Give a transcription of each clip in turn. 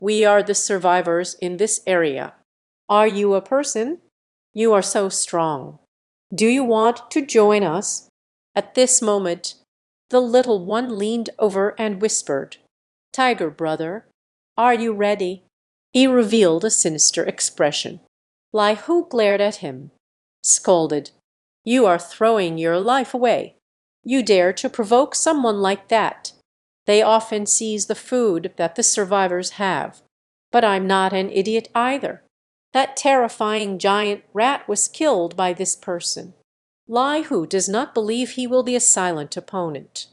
We are the survivors in this area. Are you a person? You are so strong. Do you want to join us?" At this moment, the little one leaned over and whispered, "Tiger brother, are you ready?" He revealed a sinister expression. Lai Hu glared at him, scolded, "You are throwing your life away. You dare to provoke someone like that. They often seize the food that the survivors have. But I'm not an idiot either. That terrifying giant rat was killed by this person. Lai Hu does not believe he will be a silent opponent.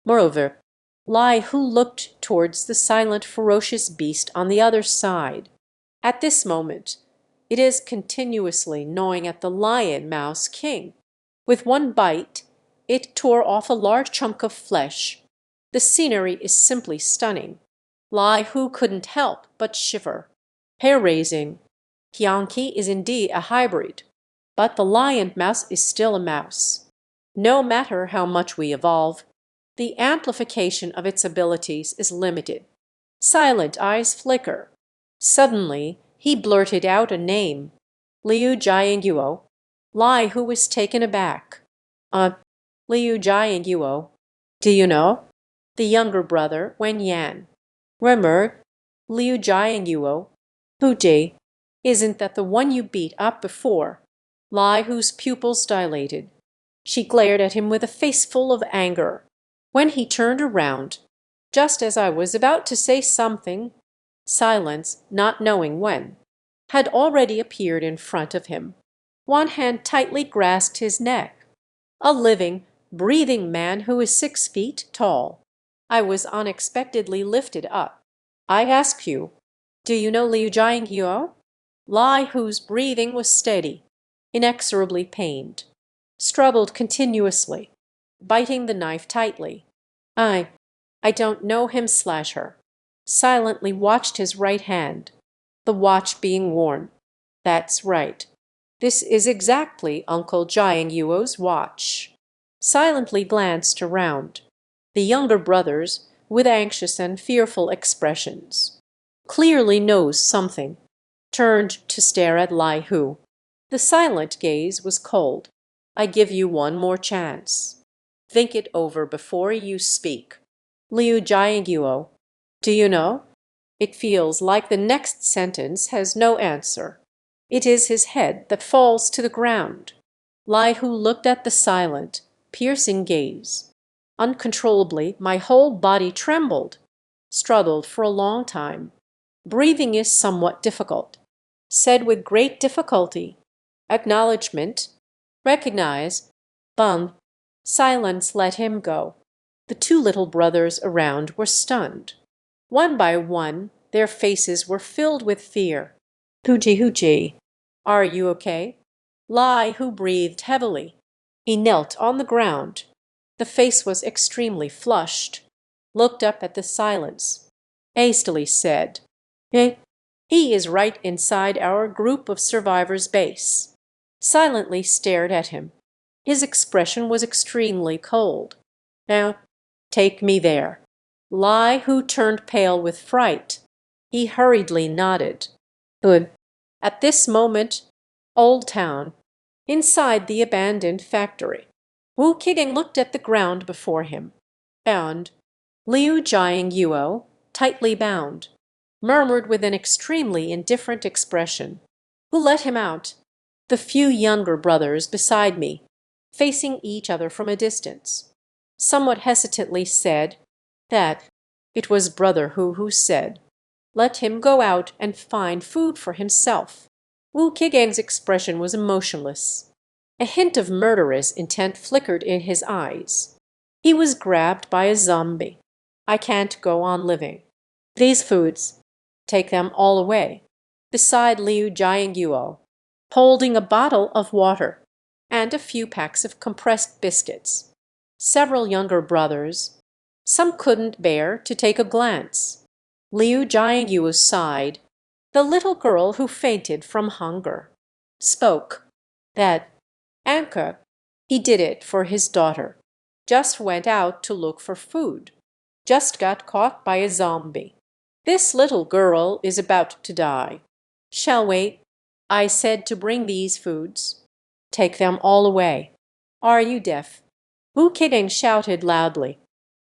Moreover, Lai Hu looked towards the silent, ferocious beast on the other side. At this moment, it is continuously gnawing at the lion mouse king. With one bite, it tore off a large chunk of flesh. The scenery is simply stunning. Lai Hu couldn't help but shiver. Hair-raising. Qiong Qi is indeed a hybrid, but the lion mouse is still a mouse. No matter how much we evolve, the amplification of its abilities is limited. Silent eyes flicker. Suddenly, he blurted out a name. Liu Jiangyuo. Lai Hu was taken aback. Liu Jiangyuo. Do you know? The younger brother, Wen Yan. Remember, Liu Jiangyuo. Puji. Isn't that the one you beat up before? Lai Hu's pupils dilated. She glared at him with a face full of anger. When he turned around, just as I was about to say something, silence, not knowing when, had already appeared in front of him. One hand tightly grasped his neck. A living, breathing man who is 6 feet tall. I was unexpectedly lifted up. I ask you, do you know Liu Jiangyuo? Lai Hu's breathing was steady, inexorably pained. Struggled continuously, biting the knife tightly. I don't know him / her. Silently watched his right hand, the watch being worn. That's right. This is exactly Uncle Jiangyuo's watch. Silently glanced around. The younger brothers, with anxious and fearful expressions. Clearly knows something. Turned to stare at Lai Hu. The silent gaze was cold. I give you one more chance. Think it over before you speak. Liu Jiangyuo. Do you know? It feels like the next sentence has no answer. It is his head that falls to the ground. Lai Hu looked at the silent, piercing gaze. Uncontrollably, my whole body trembled. Struggled for a long time. Breathing is somewhat difficult. Said with great difficulty. Acknowledgement. Recognize. Bum. Silence let him go. The 2 little brothers around were stunned. One by one, their faces were filled with fear. Huji, are you okay? Lai Hu breathed heavily. He knelt on the ground. The face was extremely flushed. Looked up at the silence. Hastily said, He is right inside our group of survivors' base. Silently stared at him. His expression was extremely cold. Now, take me there. Lai Hu turned pale with fright. He hurriedly nodded. Good. At this moment, Old Town, inside the abandoned factory. Wu Qiong looked at the ground before him. Bound. Liu Jiangyuo, tightly bound. Murmured with an extremely indifferent expression. Who let him out? The few younger brothers beside me, facing each other from a distance. Somewhat hesitantly said that it was Brother Hu who said, let him go out and find food for himself. Wu Qiong's expression was emotionless. A hint of murderous intent flickered in his eyes. He was grabbed by a zombie. I can't go on living. These foods, take them all away. Beside Liu Jiangyuo, holding a bottle of water and a few packs of compressed biscuits. Several younger brothers. Some couldn't bear to take a glance. Liu Jiangyuo sighed. The little girl who fainted from hunger. Spoke. That Anka, he did it for his daughter. Just went out to look for food. Just got caught by a zombie. This little girl is about to die. Shall wait. I said to bring these foods. Take them all away. Are you deaf? Wu Qiong shouted loudly.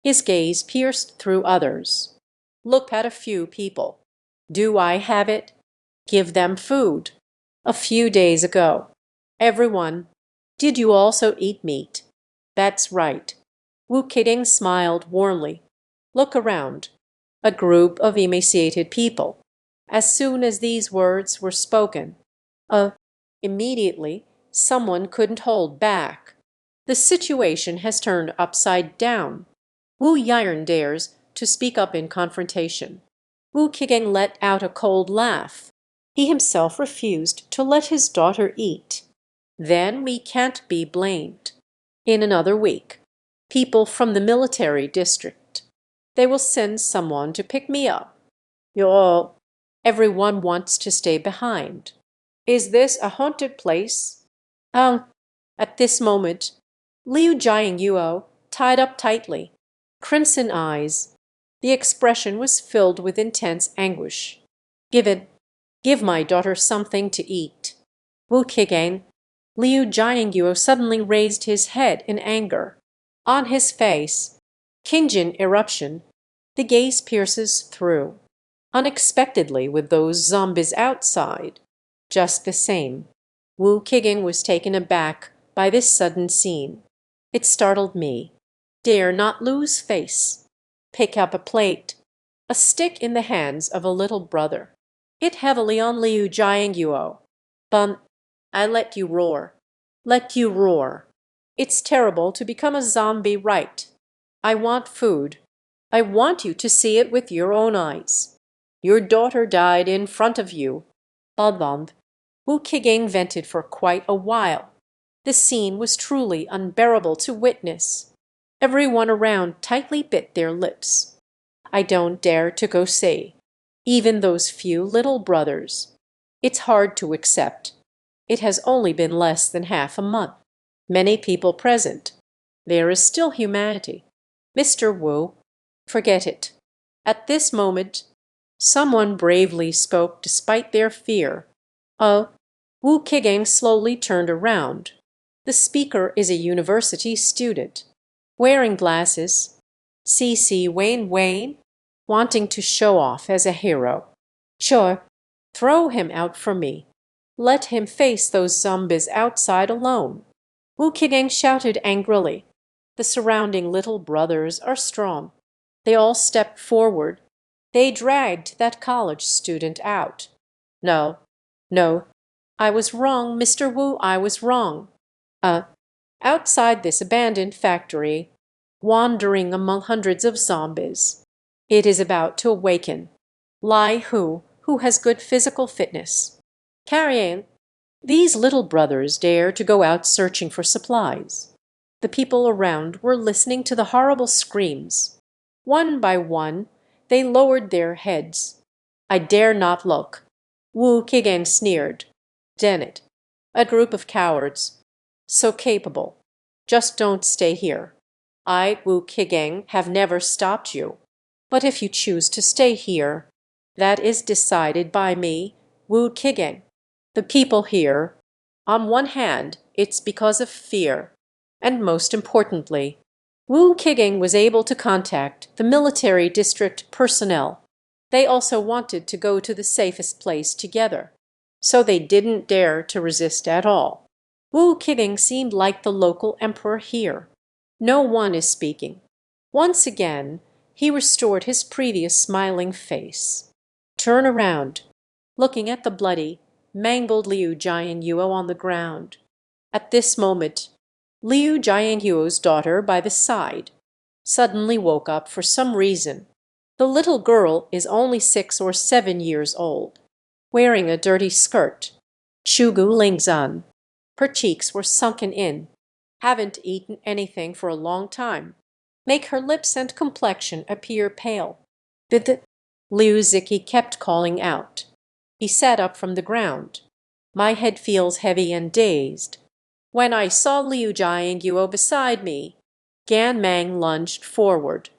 His gaze pierced through others. Look at a few people. Do I have it? Give them food. A few days ago. Everyone. Did you also eat meat? That's right. Wu Qiong smiled warmly. Look around. A group of emaciated people. As soon as these words were spoken, immediately someone couldn't hold back. The situation has turned upside down. Wu Yiren dares to speak up in confrontation. Wu Qiong let out a cold laugh. He himself refused to let his daughter eat. Then we can't be blamed. In another week, people from the military district. They will send someone to pick me up. Everyone wants to stay behind. Is this a haunted place? At this moment, Liu Jiangyuo, tied up tightly, crimson eyes. The expression was filled with intense anguish. Give my daughter something to eat. Wu Qiong. Liu Jiangyuo suddenly raised his head in anger. On his face, Qingjin eruption, the gaze pierces through. Unexpectedly with those zombies outside. Just the same, Wu Qiong was taken aback by this sudden scene. It startled me. Dare not lose face. Pick up a plate. A stick in the hands of a little brother. Hit heavily on Liu Jiangyuo. I let you roar. Let you roar. It's terrible to become a zombie, right? I want food. I want you to see it with your own eyes. Your daughter died in front of you. Wu Qiong vented for quite a while. The scene was truly unbearable to witness. Everyone around tightly bit their lips. I don't dare to go say. Even those few little brothers. It's hard to accept. It has only been less than half a month. Many people present. There is still humanity. Mr. Wu, forget it. At this moment, someone bravely spoke despite their fear. Wu Qiong slowly turned around. The speaker is a university student, wearing glasses. C.C. Wayne, wanting to show off as a hero. Sure, throw him out for me. Let him face those zombies outside alone. Wu Qiong shouted angrily. The surrounding little brothers are strong. They all stepped forward. They dragged that college student out. No, I was wrong, Mr. Wu, I was wrong. Outside this abandoned factory, wandering among hundreds of zombies. It is about to awaken. Lai who has good physical fitness. Carrying. These little brothers dare to go out searching for supplies. The people around were listening to the horrible screams. One by one, they lowered their heads. I dare not look. Wu Qiong sneered. Dennett. A group of cowards. So capable. Just don't stay here. I, Wu Qiong, have never stopped you. But if you choose to stay here, that is decided by me, Wu Qiong. The people here, on one hand, it's because of fear. And most importantly, Wu Qiong was able to contact the military district personnel. They also wanted to go to the safest place together. So they didn't dare to resist at all. Wu Qiong seemed like the local emperor here. No one is speaking. Once again, he restored his previous smiling face. Turn around, looking at the bloody, mangled Liu Jiangyuo on the ground. At this moment, Liu Jiangyuo's daughter by the side suddenly woke up for some reason. The little girl is only 6 or 7 years old, wearing a dirty skirt. Shugu Lingzan. Her cheeks were sunken in. Haven't eaten anything for a long time. Make her lips and complexion appear pale. Liu Ziki kept calling out. He sat up from the ground. My head feels heavy and dazed. When I saw Liu Jiangyuo beside me, Gan Mang lunged forward.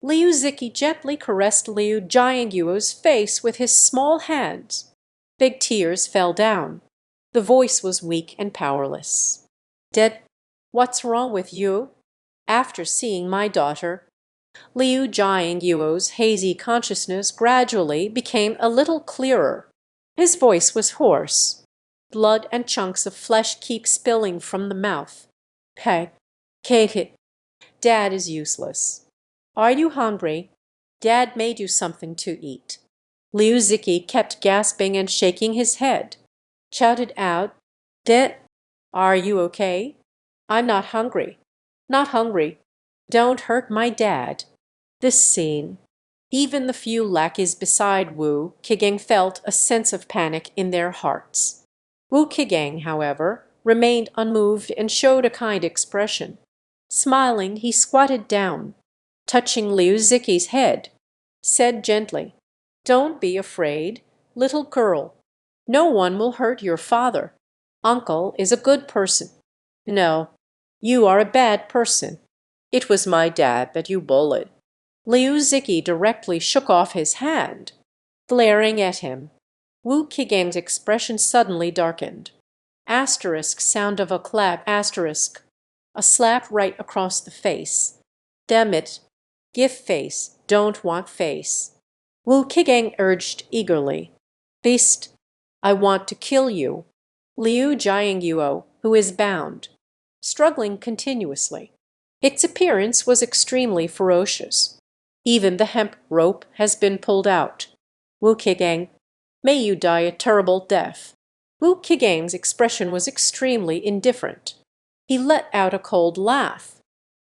Liu Ziki gently caressed Liu Jiangyuo's face with his small hands. Big tears fell down. The voice was weak and powerless. Dead? What's wrong with you? After seeing my daughter, Liu Jiangyuo's hazy consciousness gradually became a little clearer. His voice was hoarse. Blood and chunks of flesh keep spilling from the mouth. Hey, Kate, Dad is useless. Are you hungry? Dad made you something to eat. Liu Ziki kept gasping and shaking his head. Shouted out, Dad, are you okay? I'm not hungry. Not hungry. Don't hurt my dad. This scene. Even the few lackeys beside Wu Qiong felt a sense of panic in their hearts. Wu Qiong, however, remained unmoved and showed a kind expression. Smiling, he squatted down, touching Liu Ziki's head, said gently, Don't be afraid, little girl. No one will hurt your father. Uncle is a good person. No, you are a bad person. It was my dad that you bullied. Liu Ziki directly shook off his hand, glaring at him. Wu Qiong's expression suddenly darkened. Asterisk sound of a clap asterisk. A slap right across the face. Damn it. Give face, don't want face. Wu Qiong urged eagerly. Beast, I want to kill you. Liu Jiangyuo, who is bound, struggling continuously. Its appearance was extremely ferocious. Even the hemp rope has been pulled out. Wu Qiong, may you die a terrible death. Wu Qiong's expression was extremely indifferent. He let out a cold laugh.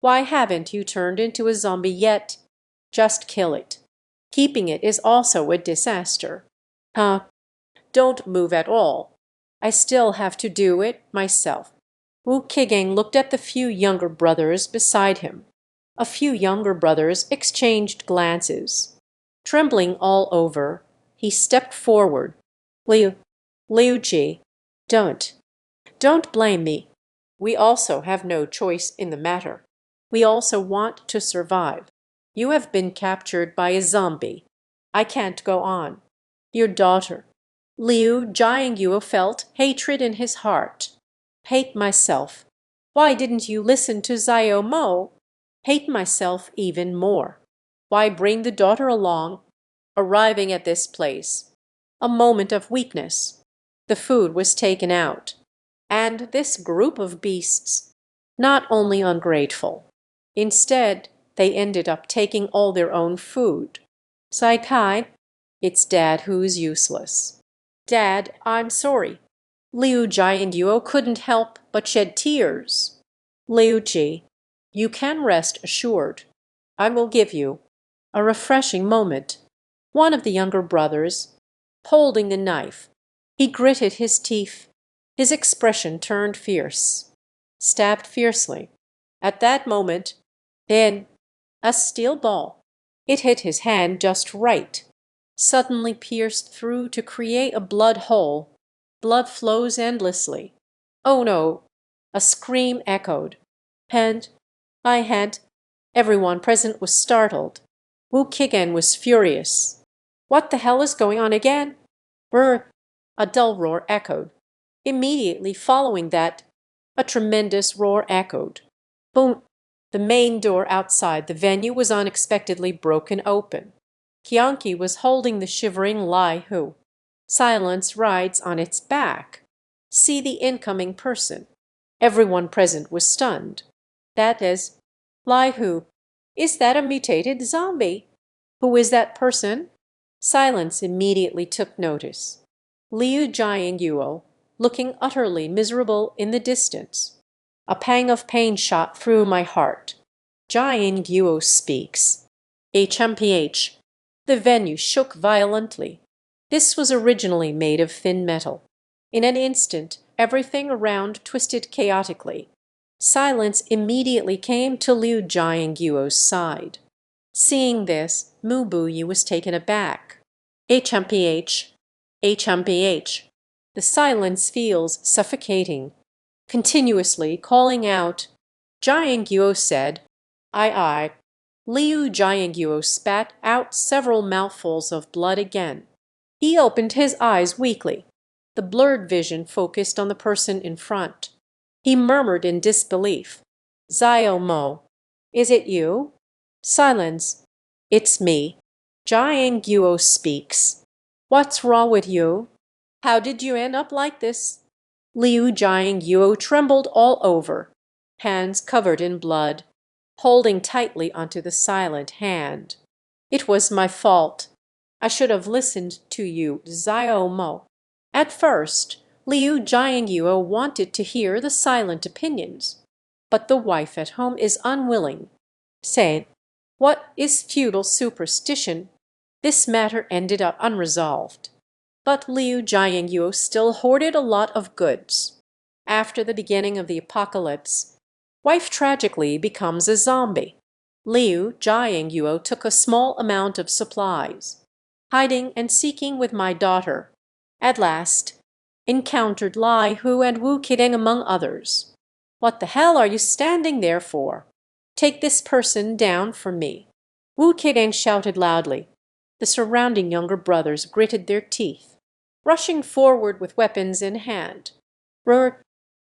Why haven't you turned into a zombie yet? Just kill it. Keeping it is also a disaster. Huh? Don't move at all. I still have to do it myself. Wu Qiong looked at the few younger brothers beside him. A few younger brothers exchanged glances. Trembling all over, he stepped forward. Liu Ji, don't blame me. We also have no choice in the matter. We also want to survive. You have been captured by a zombie. I can't go on. Your daughter. Liu Jiangyuo felt hatred in his heart. Hate myself. Why didn't you listen to Xiao Mo? Hate myself even more. Why bring the daughter along? Arriving at this place. A moment of weakness. The food was taken out. And this group of beasts, not only ungrateful. Instead, they ended up taking all their own food. Sai Kai, it's Dad who's useless. Dad, I'm sorry. Liu Jiangyuo couldn't help but shed tears. Liu Ji, you can rest assured. I will give you a refreshing moment. One of the younger brothers, holding the knife, he gritted his teeth. His expression turned fierce. Stabbed fiercely. At that moment, then, a steel ball. It hit his hand just right. Suddenly pierced through to create a blood hole. Blood flows endlessly. Oh no! A scream echoed. And my hand. Everyone present was startled. Wu Qiong was furious. What the hell is going on again? Brr! A dull roar echoed. Immediately following that, a tremendous roar echoed. Boom! The main door outside the venue was unexpectedly broken open. Qiong Qi was holding the shivering Lai Hu. Silence rides on its back. See the incoming person. Everyone present was stunned. That is, Lai Hu. Is that a mutated zombie? Who is that person? Silence immediately took notice. Liu Jiangyuo, looking utterly miserable in the distance. A pang of pain shot through my heart. Jiangyuo speaks. HMPH. The venue shook violently. This was originally made of thin metal. In an instant, everything around twisted chaotically. Silence immediately came to Liu Jiangyuo's side. Seeing this, Mu Buyi was taken aback. HMPH. HMPH. The silence feels suffocating. Continuously calling out, Jiangyuo said, I. Liu Jiangguo spat out several mouthfuls of blood again. He opened his eyes weakly. The blurred vision focused on the person in front. He murmured in disbelief, "Xiao Mo, is it you?" Silence. "It's me." Jiangguo speaks. "What's wrong with you? How did you end up like this?" Liu Jiangguo trembled all over, hands covered in blood, holding tightly onto the silent hand. "It was my fault. I should have listened to you, Xiao Mo." At first, Liu Jiangguo wanted to hear the silent opinions, but the wife at home is unwilling, saying, "What is feudal superstition?" This matter ended up unresolved. But Liu Jiangguo still hoarded a lot of goods. After the beginning of the apocalypse, wife tragically becomes a zombie. Liu Jiangguo took a small amount of supplies, hiding and seeking with my daughter. At last, encountered Lai Hu and Wu Qideng among others. "What the hell are you standing there for? Take this person down for me." Wu Qideng shouted loudly. The surrounding younger brothers gritted their teeth, rushing forward with weapons in hand. Qiong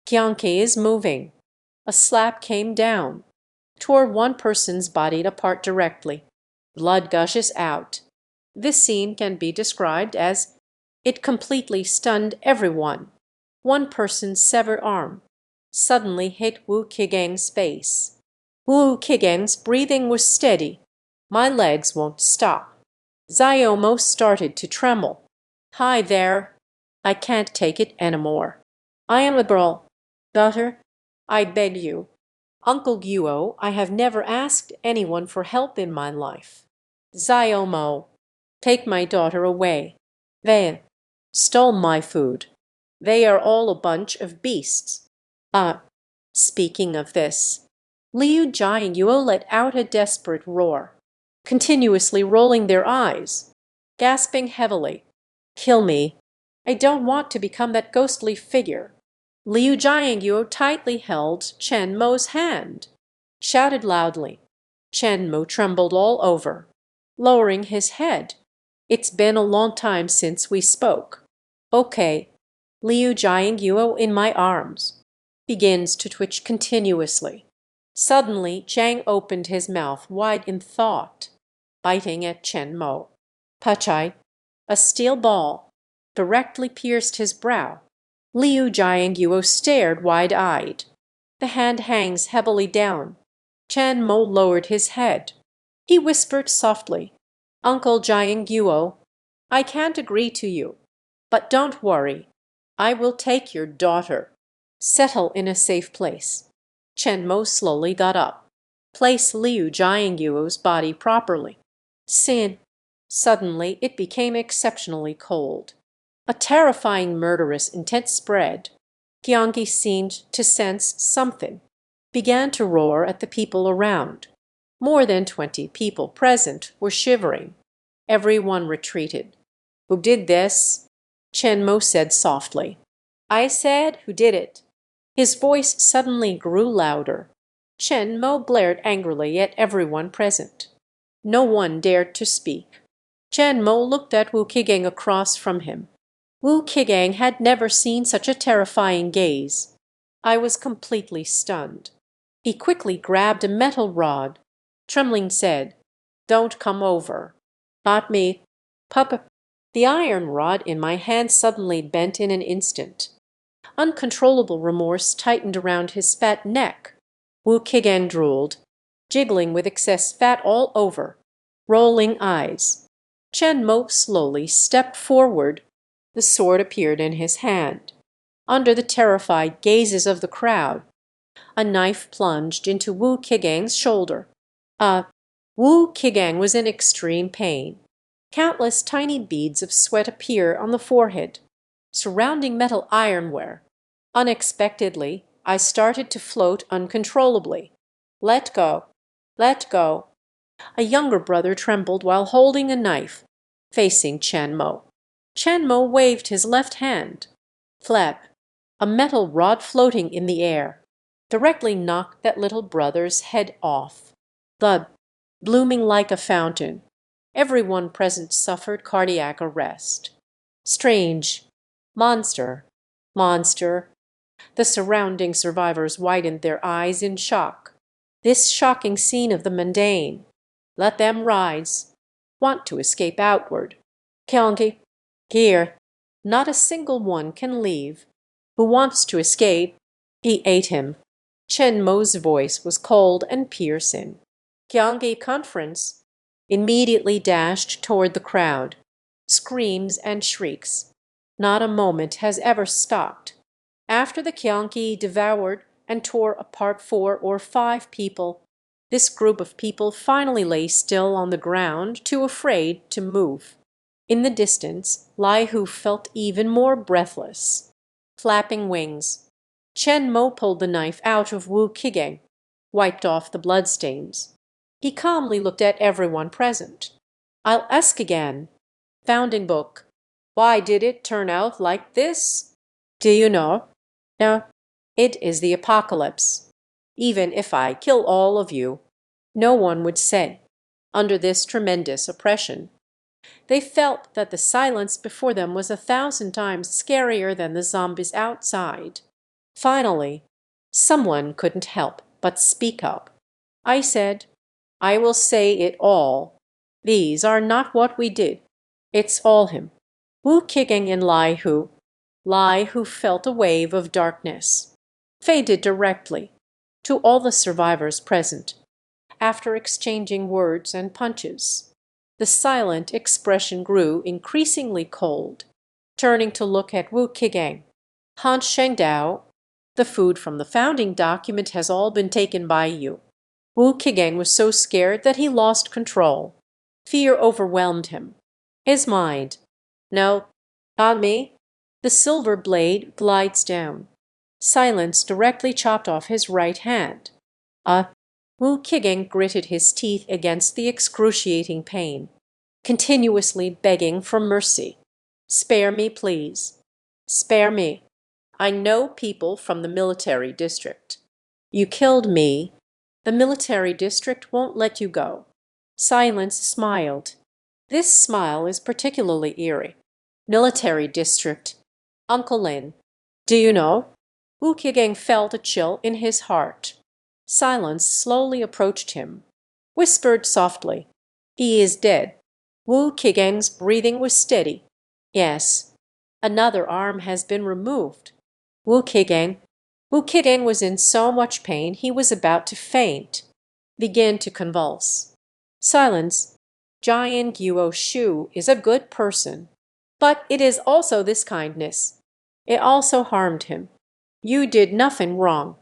Qi is moving. A slap came down, tore one person's body apart directly. Blood gushes out. This scene can be described as it completely stunned everyone. One person's severed arm suddenly hit Wu Qigeng's face. Wu Qigeng's breathing was steady. "My legs won't stop." Xiao Mo started to tremble. "Hi there. I can't take it anymore. I am a girl. Daughter, I beg you. Uncle Guo, I have never asked anyone for help in my life. Xiao Mo, take my daughter away. They stole my food. They are all a bunch of beasts." Speaking of this, Liu Jiangguo let out a desperate roar, continuously rolling their eyes, gasping heavily. "Kill me. I don't want to become that ghostly figure." Liu Jiangguo tightly held Chen Mo's hand, shouted loudly. Chen Mo trembled all over, lowering his head. "It's been a long time since we spoke." "Okay." Liu Jiangguo in my arms. Begins to twitch continuously. Suddenly Chang opened his mouth wide in thought, biting at Chen Mo. Pachai, a steel ball, directly pierced his brow. Liu Jiangguo stared wide-eyed. The hand hangs heavily down. Chen Mo lowered his head. He whispered softly, "Uncle Jiangguo, I can't agree to you, but don't worry. I will take your daughter. Settle in a safe place." Chen Mo slowly got up. "Place Liu Jiangguo's body properly." Sin. Suddenly it became exceptionally cold. A terrifying murderous intent spread. Qiong Qi seemed to sense something, began to roar at the people around. More than 20 people present were shivering. Everyone retreated. "Who did this?" Chen Mo said softly. "I said, who did it?" His voice suddenly grew louder. Chen Mo blared angrily at everyone present. No one dared to speak. Chen Mo looked at Wu Qigeng across from him. Wu Qigeng had never seen such a terrifying gaze. I was completely stunned. He quickly grabbed a metal rod. Trembling said, "Don't come over." "Not me. Papa." The iron rod in my hand suddenly bent in an instant. Uncontrollable remorse tightened around his fat neck. Wu Qigeng drooled, jiggling with excess fat all over, rolling eyes. Chen Mo slowly stepped forward. The sword appeared in his hand. Under the terrified gazes of the crowd, a knife plunged into Wu Qigeng's shoulder. Wu Qigeng was in extreme pain. Countless tiny beads of sweat appear on the forehead, surrounding metal ironware. Unexpectedly, I started to float uncontrollably. "Let go! Let go!" A younger brother trembled while holding a knife, facing Chen Mo. Chen Mo waved his left hand. Flap! A metal rod floating in the air directly knocked that little brother's head off. Thud! blooming like a fountain. Everyone present suffered cardiac arrest. Strange. Monster. Monster. The surrounding survivors widened their eyes in shock. This shocking scene of the mundane. Let them rise. Want to escape outward. Qiong Qi. Here. Not a single one can leave. Who wants to escape? He ate him. Chen Mo's voice was cold and piercing. Qiong Qi conference immediately dashed toward the crowd. Screams and shrieks. Not a moment has ever stopped. After the Qiong Qi devoured and tore apart 4 or 5 people, this group of people finally lay still on the ground, too afraid to move. In the distance, Lai Hu felt even more breathless. Flapping wings. Chen Mo pulled the knife out of Wu Qigeng, wiped off the bloodstains. He calmly looked at everyone present. I'll ask again. Founding book. Why did it turn out like this? Do you know? No. It is the apocalypse. Even if I kill all of you, no one would say. Under this tremendous oppression, they felt that the silence before them was 1,000 times scarier than the zombies outside. Finally, someone couldn't help but speak up. I said, I will say it all. These are not what we did. It's all him. Wu Qigeng and Lai Hu. Lai Hu felt a wave of darkness. Faded directly. To all the survivors present. After exchanging words and punches, the silent expression grew increasingly cold. Turning to look at Wu Qigeng. Han Shengdao, the food from the founding document has all been taken by you. Wu Qigeng was so scared that he lost control. Fear overwhelmed him. His mind. No, not me. The silver blade glides down. Silence directly chopped off his right hand. Wu Qigeng gritted his teeth against the excruciating pain, continuously begging for mercy. Spare me, please. Spare me. I know people from the military district. You killed me. The military district won't let you go. Silence smiled. This smile is particularly eerie. Military district. Uncle Lin. Do you know? Wu Qigeng felt a chill in his heart. Silence slowly approached him. Whispered softly. He is dead. Wu Qigeng's breathing was steady. Yes. Another arm has been removed. Wu Qigeng. Wu Qigeng was in so much pain he was about to faint. Began to convulse. Silence. Jian Guo Shu is a good person. But it is also this kindness. It also harmed him. You did nothing wrong.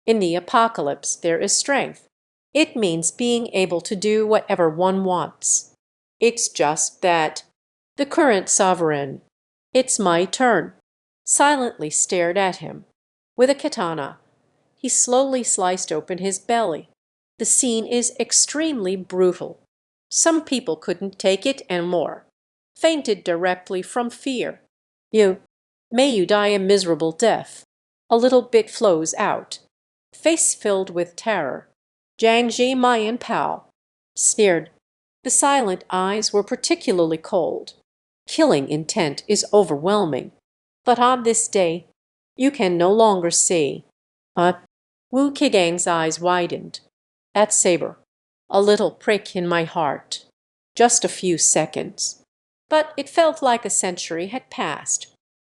In the apocalypse there is strength. It means being able to do whatever one wants. It's just that the current sovereign. It's my turn. Silently stared at him. With a katana, he slowly sliced open his belly. The scene is extremely brutal. Some people couldn't take it and more. Fainted directly from fear. May you die a miserable death. A little bit flows out. Face filled with terror. Jiangji Mayan Pao. Sneered. The silent eyes were particularly cold. Killing intent is overwhelming. But on this day, you can no longer see. Wu Qigeng's eyes widened. That saber. A little prick in my heart. Just a few seconds. But it felt like a century had passed.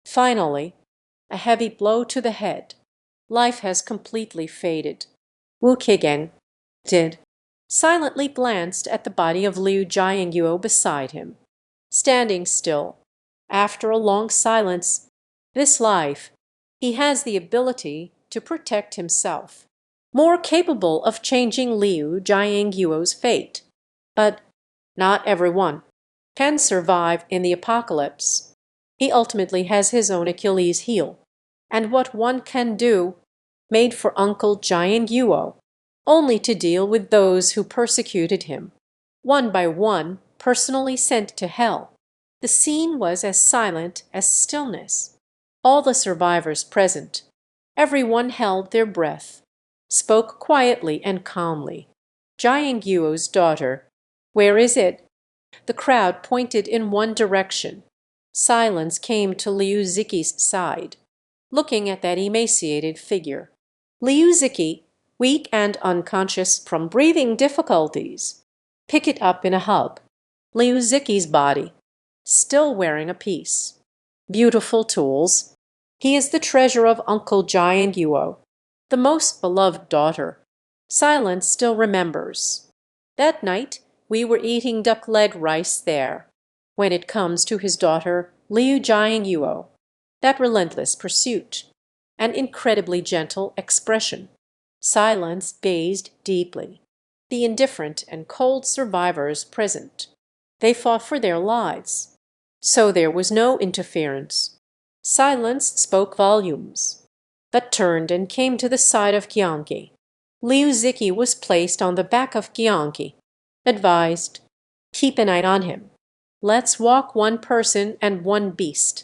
Finally, a heavy blow to the head. Life has completely faded. Wu Qigeng silently glanced at the body of Liu Jianguo beside him. Standing still, after a long silence, this life, he has the ability to protect himself, more capable of changing Liu Jianguo's fate. But not everyone can survive in the apocalypse. He ultimately has his own Achilles heel, and what one can do, made for Uncle Jianguo, only to deal with those who persecuted him, one by one, personally sent to hell. The scene was as silent as stillness. All the survivors present, everyone held their breath, spoke quietly and calmly. Qiong Yuo's daughter. Where is it? The crowd pointed in one direction. Silence came to Liu Ziqi's side, looking at that emaciated figure. Liu Ziqi, weak and unconscious from breathing difficulties. Pick it up in a hug. Liu Ziqi's body, still wearing a piece. Beautiful tools. He is the treasure of Uncle Qiong Yuo, the most beloved daughter. Silence still remembers. That night we were eating duck leg rice there. When it comes to his daughter, Liu Qiong Yuo, that relentless pursuit, an incredibly gentle expression. Silence gazed deeply. The indifferent and cold survivors present. They fought for their lives. So there was no interference. Silence spoke volumes. But turned and came to the side of Qiong Qi. Liu Ziqi was placed on the back of Qiong Qi. Advised, keep an eye on him. Let's walk one person and one beast.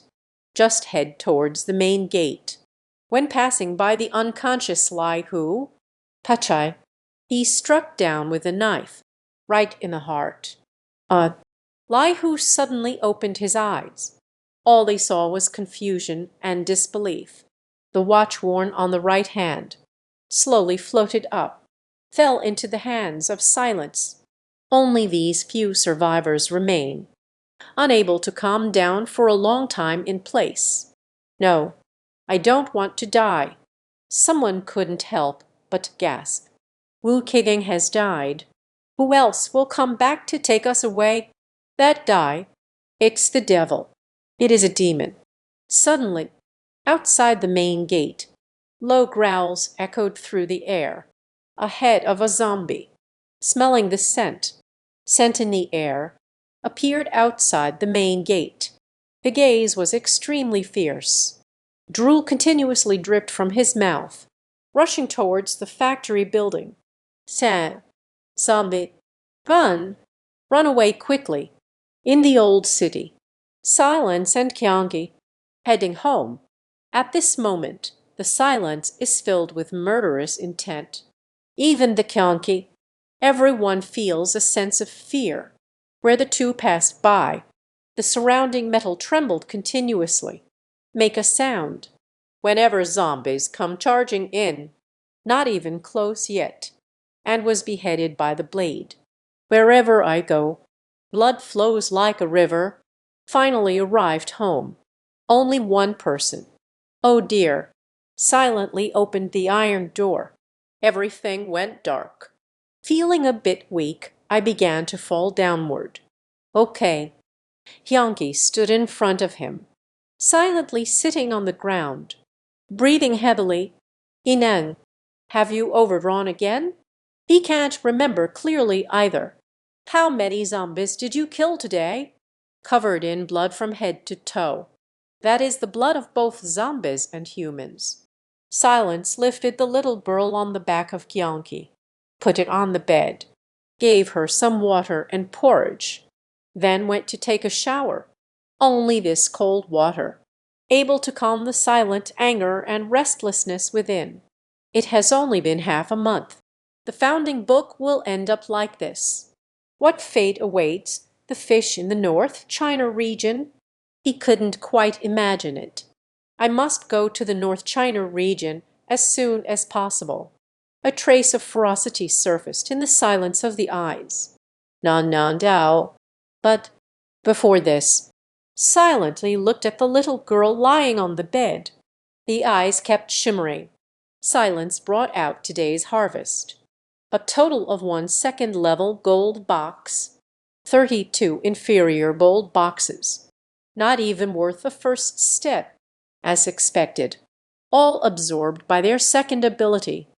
Just head towards the main gate. When passing by the unconscious Lai Hu, Pachai, he struck down with a knife, right in the heart. Lai Hu suddenly opened his eyes. All they saw was confusion and disbelief. The watch worn on the right hand slowly floated up, fell into the hands of silence. Only these few survivors remain, unable to calm down for a long time in place. No, I don't want to die. Someone couldn't help but gasp. Wu Qigang has died. Who else will come back to take us away? That die, it's the devil. It is a demon. Suddenly, outside the main gate, low growls echoed through the air. A head of a zombie, smelling the scent in the air, appeared outside the main gate. The gaze was extremely fierce. Drool continuously dripped from his mouth, rushing towards the factory building. San, zombie, run! Run away quickly. In the old city. Silence and Qiong Qi, heading home. At this moment, the silence is filled with murderous intent. Even the Qiong Qi, everyone feels a sense of fear. Where the two passed by, the surrounding metal trembled continuously. Make a sound. Whenever zombies come charging in, not even close yet, and was beheaded by the blade. Wherever I go, blood flows like a river. Finally arrived home. Only one person. Oh dear. Silently opened the iron door. Everything went dark. Feeling a bit weak, I began to fall downward. Okay. Qiong Qi stood in front of him, silently sitting on the ground, breathing heavily. Ineng, have you overdrawn again? He can't remember clearly either. How many zombies did you kill today? Covered in blood from head to toe. That is the blood of both zombies and humans. Silence lifted the little girl on the back of Qiong Qi, put it on the bed, gave her some water and porridge, then went to take a shower. Only this cold water, able to calm the silent anger and restlessness within. It has only been half a month. The founding book will end up like this. What fate awaits the fish in the North China region? He couldn't quite imagine it. I must go to the North China region as soon as possible. A trace of ferocity surfaced in the silence of the eyes. Nan nan dao. But before this, silently looked at the little girl lying on the bed. The eyes kept shimmering. Silence brought out today's harvest. A total of 1 second-level gold box, 32 inferior gold boxes, not even worth the first step, as expected, all absorbed by their second ability.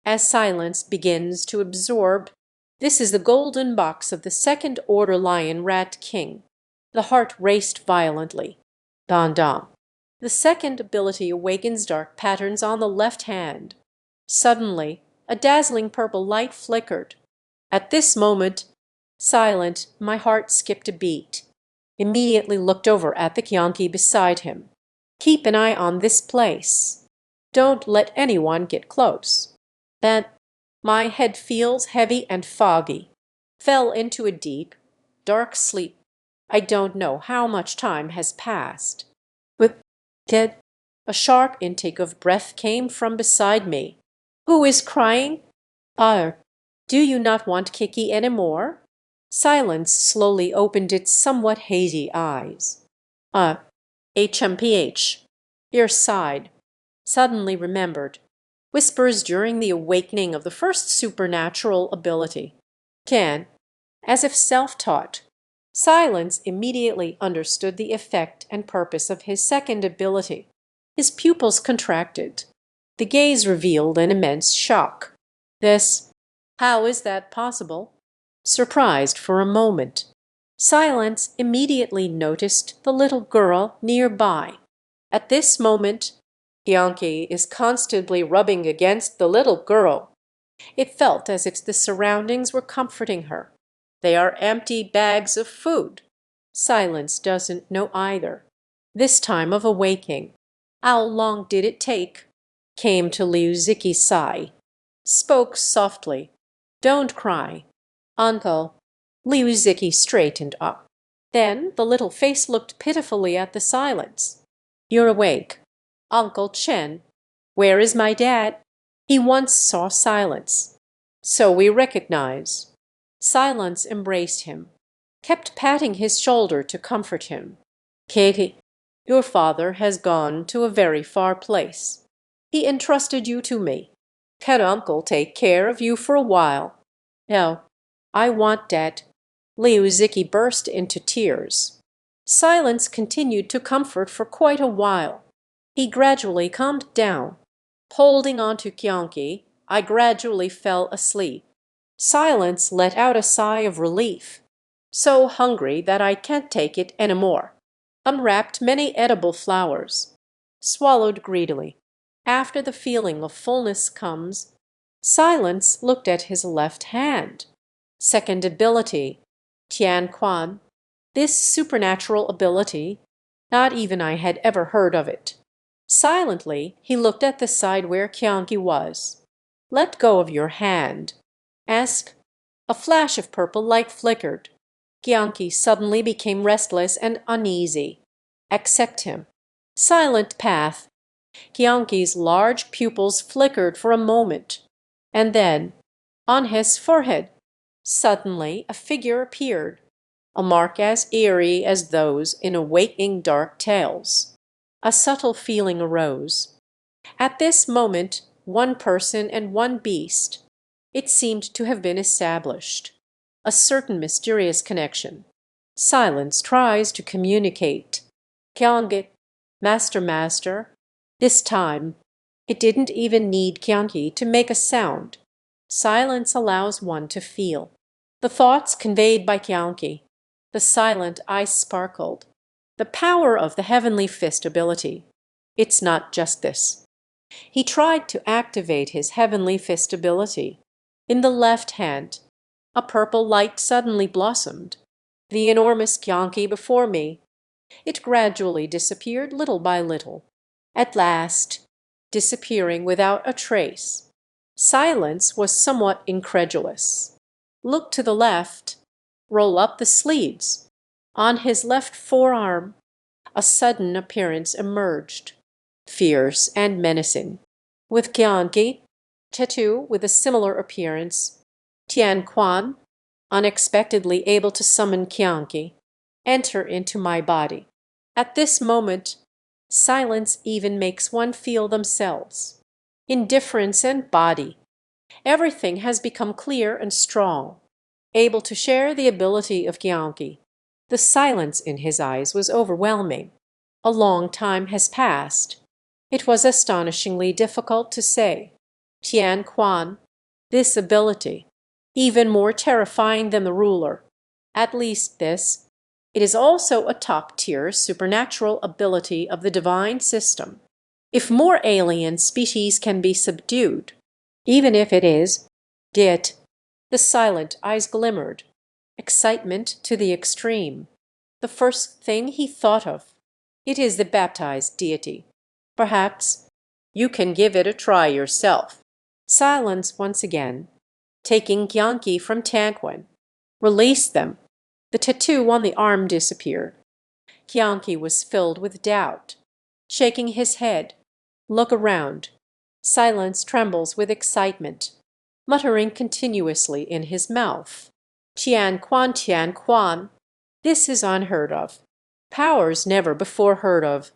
As silence begins to absorb, this is the golden box of the second order lion rat king. The heart raced violently. Dan dan. The second ability awakens dark patterns on the left hand. Suddenly, a dazzling purple light flickered. At this moment, silent, my heart skipped a beat. Immediately looked over at the Qiong Qi beside him. Keep an eye on this place. Don't let anyone get close. That My head feels heavy and foggy. Fell into a deep, dark sleep. I don't know how much time has passed. With dead, a sharp intake of breath came from beside me. Who is crying? Ah, do you not want Kiki any more? Silence slowly opened its somewhat hazy eyes. HMPH. Ear sighed. Suddenly remembered. Whispers during the awakening of the first supernatural ability. Can, as if self-taught. Silence immediately understood the effect and purpose of his second ability. His pupils contracted. The gaze revealed an immense shock. This, how is that possible? Surprised for a moment. Silence immediately noticed the little girl nearby. At this moment, Qiong Qi is constantly rubbing against the little girl. It felt as if the surroundings were comforting her. They are empty bags of food. Silence doesn't know either. This time of awaking. How long did it take? Came to Liu Ziqi's side. Spoke softly. Don't cry. Uncle. Liu Ziqi straightened up. Then the little face looked pitifully at the silence. You're awake. Uncle Chen. Where is my dad? He once saw silence. So we recognize. Silence embraced him, kept patting his shoulder to comfort him. Katie, your father has gone to a very far place. He entrusted you to me. Can uncle take care of you for a while? No, I want Dad. Liu Ziqi burst into tears. Silence continued to comfort for quite a while. He gradually calmed down. Holding on to Qiong Qi, I gradually fell asleep. Silence let out a sigh of relief. So hungry that I can't take it anymore. Unwrapped many edible flowers. Swallowed greedily. After the feeling of fullness comes, Silence looked at his left hand. Second ability, Tian Quan. This supernatural ability, not even I had ever heard of it. Silently, he looked at the side where Qiong Qi was. Let go of your hand. Ask. A flash of purple light flickered. Qiong Qi suddenly became restless and uneasy. Accept him. Silent path. Qiong Qi's large pupils flickered for a moment. And then, on his forehead, suddenly a figure appeared, a mark as eerie as those in awaking dark tales. A subtle feeling arose. At this moment, one person and one beast. It seemed to have been established. A certain mysterious connection. Silence tries to communicate. Qiong Qi, master. This time, it didn't even need Qiong Qi to make a sound. Silence allows one to feel. The thoughts conveyed by Qiong Qi. The silent eyes sparkled. The power of the heavenly fist ability. It's not just this. He tried to activate his heavenly fist ability. In the left hand, a purple light suddenly blossomed. The enormous Qiong Qi before me. It gradually disappeared little by little. At last, disappearing without a trace. Silence was somewhat incredulous. Look to the left. Roll up the sleeves. On his left forearm, a sudden appearance emerged, fierce and menacing. With Qiong Qi, tattoo with a similar appearance, Tian Quan, unexpectedly able to summon Qiong Qi, enter into my body. At this moment, silence even makes one feel themselves. Indifference and body. Everything has become clear and strong. Able to share the ability of Qiong Qi. The silence in his eyes was overwhelming. A long time has passed. It was astonishingly difficult to say. Tian Quan, this ability, even more terrifying than the ruler. At least this. It is also a top-tier supernatural ability of the divine system. If more alien species can be subdued, even if it is it, the silent eyes glimmered. Excitement to the extreme. The first thing he thought of. It is the baptized deity. Perhaps you can give it a try yourself. Silence once again. taking Qiong Qi from Tanquin. Release them. The tattoo on the arm disappeared. Qiong Qi was filled with doubt. Shaking his head. Look around. Silence trembles with excitement, muttering continuously in his mouth. Tian Quan, Tian Quan. This is unheard of. Powers never before heard of.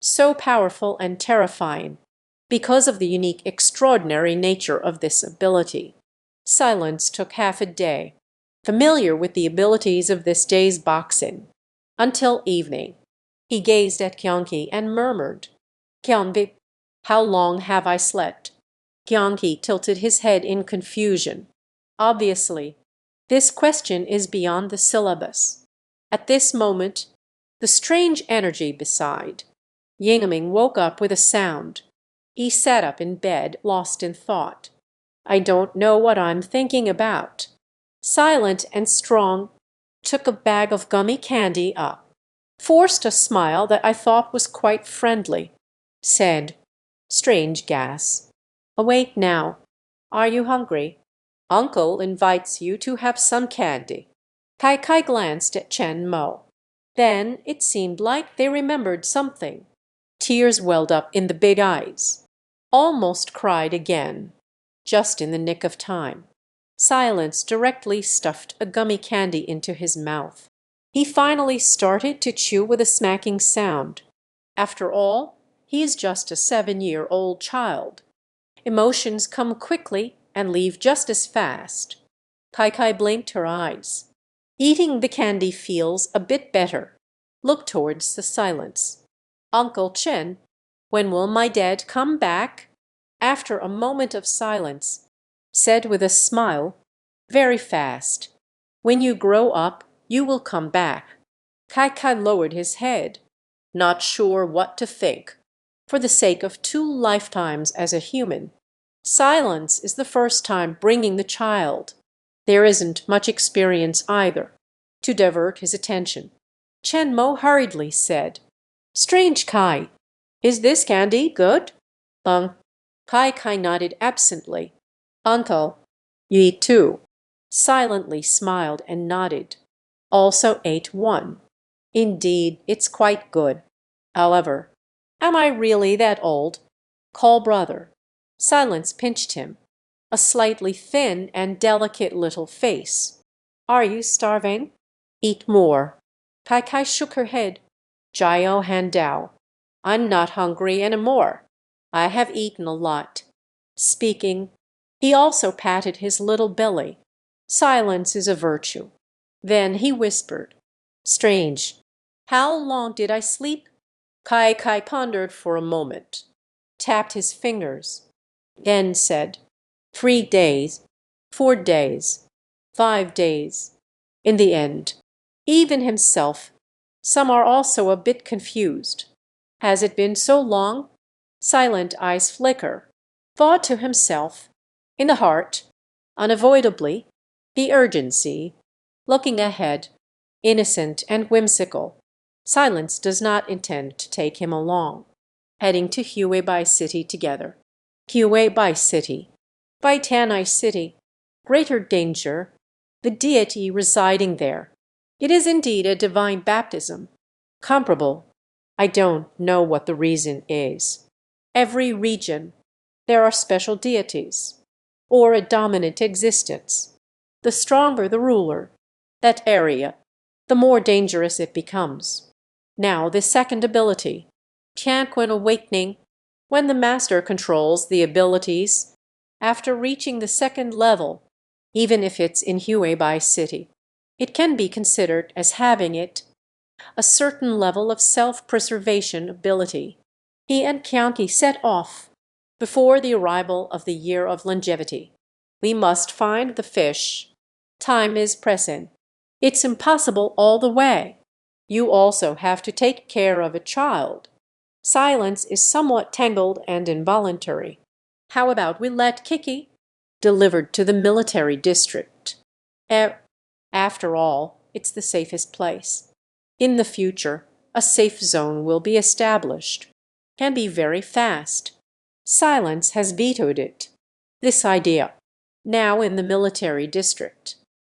So powerful and terrifying, because of the unique, extraordinary nature of this ability. Silence took half a day, familiar with the abilities of this day's boxing. Until evening, he gazed at Qiong Qi and murmured, "Qiong Qi, how long have I slept?" Qiong Qi tilted his head in confusion. Obviously, this question is beyond the syllabus. At this moment, the strange energy beside Yingming woke up with a sound. He sat up in bed, lost in thought. "I don't know what I'm thinking about." Silent and strong, took a bag of gummy candy up, forced a smile that I thought was quite friendly, said, "Strange gas. Awake now. Are you hungry? Uncle invites you to have some candy." Kai glanced at Chen Mo. Then it seemed like they remembered something. Tears welled up in the big eyes. Almost cried again, just in the nick of time. Silence directly stuffed a gummy candy into his mouth. He finally started to chew with a smacking sound. After all, he is just a 7-year-old child. Emotions come quickly and leave just as fast. Kai blinked her eyes. Eating the candy feels a bit better. Look towards the silence. "Uncle Chen, when will my dad come back?" After a moment of silence, said with a smile, "Very fast. When you grow up, you will come back." Kai lowered his head, not sure what to think, for the sake of 2 lifetimes as a human. Silence is the first time bringing the child. There isn't much experience either, to divert his attention. Chen Mo hurriedly said, "Strange Kai, is this candy good?" Kai nodded absently. "Uncle, you eat too." Silently smiled and nodded. Also ate one. "Indeed, it's quite good. However, am I really that old? Call brother." Silence pinched him. A slightly thin and delicate little face. "Are you starving?" "Eat more." Kai shook her head. "Jiao Handao, I'm not hungry any more. I have eaten a lot." Speaking, he also patted his little belly. Silence is a virtue. Then he whispered, "Strange. How long did I sleep?" Kai pondered for a moment, tapped his fingers, then said, 3 days, 4 days, 5 days. In the end, even himself, some are also a bit confused. Has it been so long? Silent eyes flicker. Thought to himself, in the heart, unavoidably, the urgency, looking ahead, innocent and whimsical. Silence does not intend to take him along. Heading to Hue Bai City together. Hue Bai City. By Tanai City. Greater danger. The deity residing there. It is indeed a divine baptism. Comparable. I don't know what the reason is. Every region, there are special deities, or a dominant existence. The stronger the ruler, that area, the more dangerous it becomes. Now the second ability, Tianquin awakening, when the master controls the abilities, after reaching the second level, even if it's in Hue Bai City, it can be considered as having a certain level of self-preservation ability. He and Qiong Qi set off before the arrival of the year of longevity. We must find the fish. Time is pressing. It's impossible all the way. You also have to take care of a child. Silence is somewhat tangled and involuntary. How about we let Kiki? Delivered to the military district. After all, it's the safest place. In the future, a safe zone will be established. Can be very fast. Silence has vetoed it. This idea. now in the military district.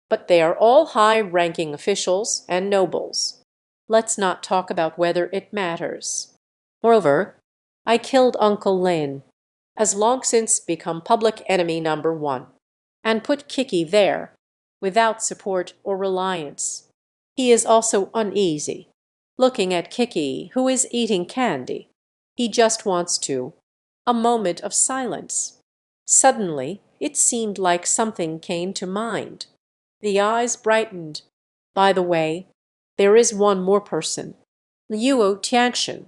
But they are all high-ranking officials and nobles. Let's not talk about whether it matters. Moreover, I killed Uncle Lin, as long since become public enemy number one, and put Kiki there, without support or reliance. He is also uneasy, looking at Kiki, who is eating candy. He just wants to. A moment of silence. Suddenly, it seemed like something came to mind. The eyes brightened. By the way, there is one more person, Luo Tianxian.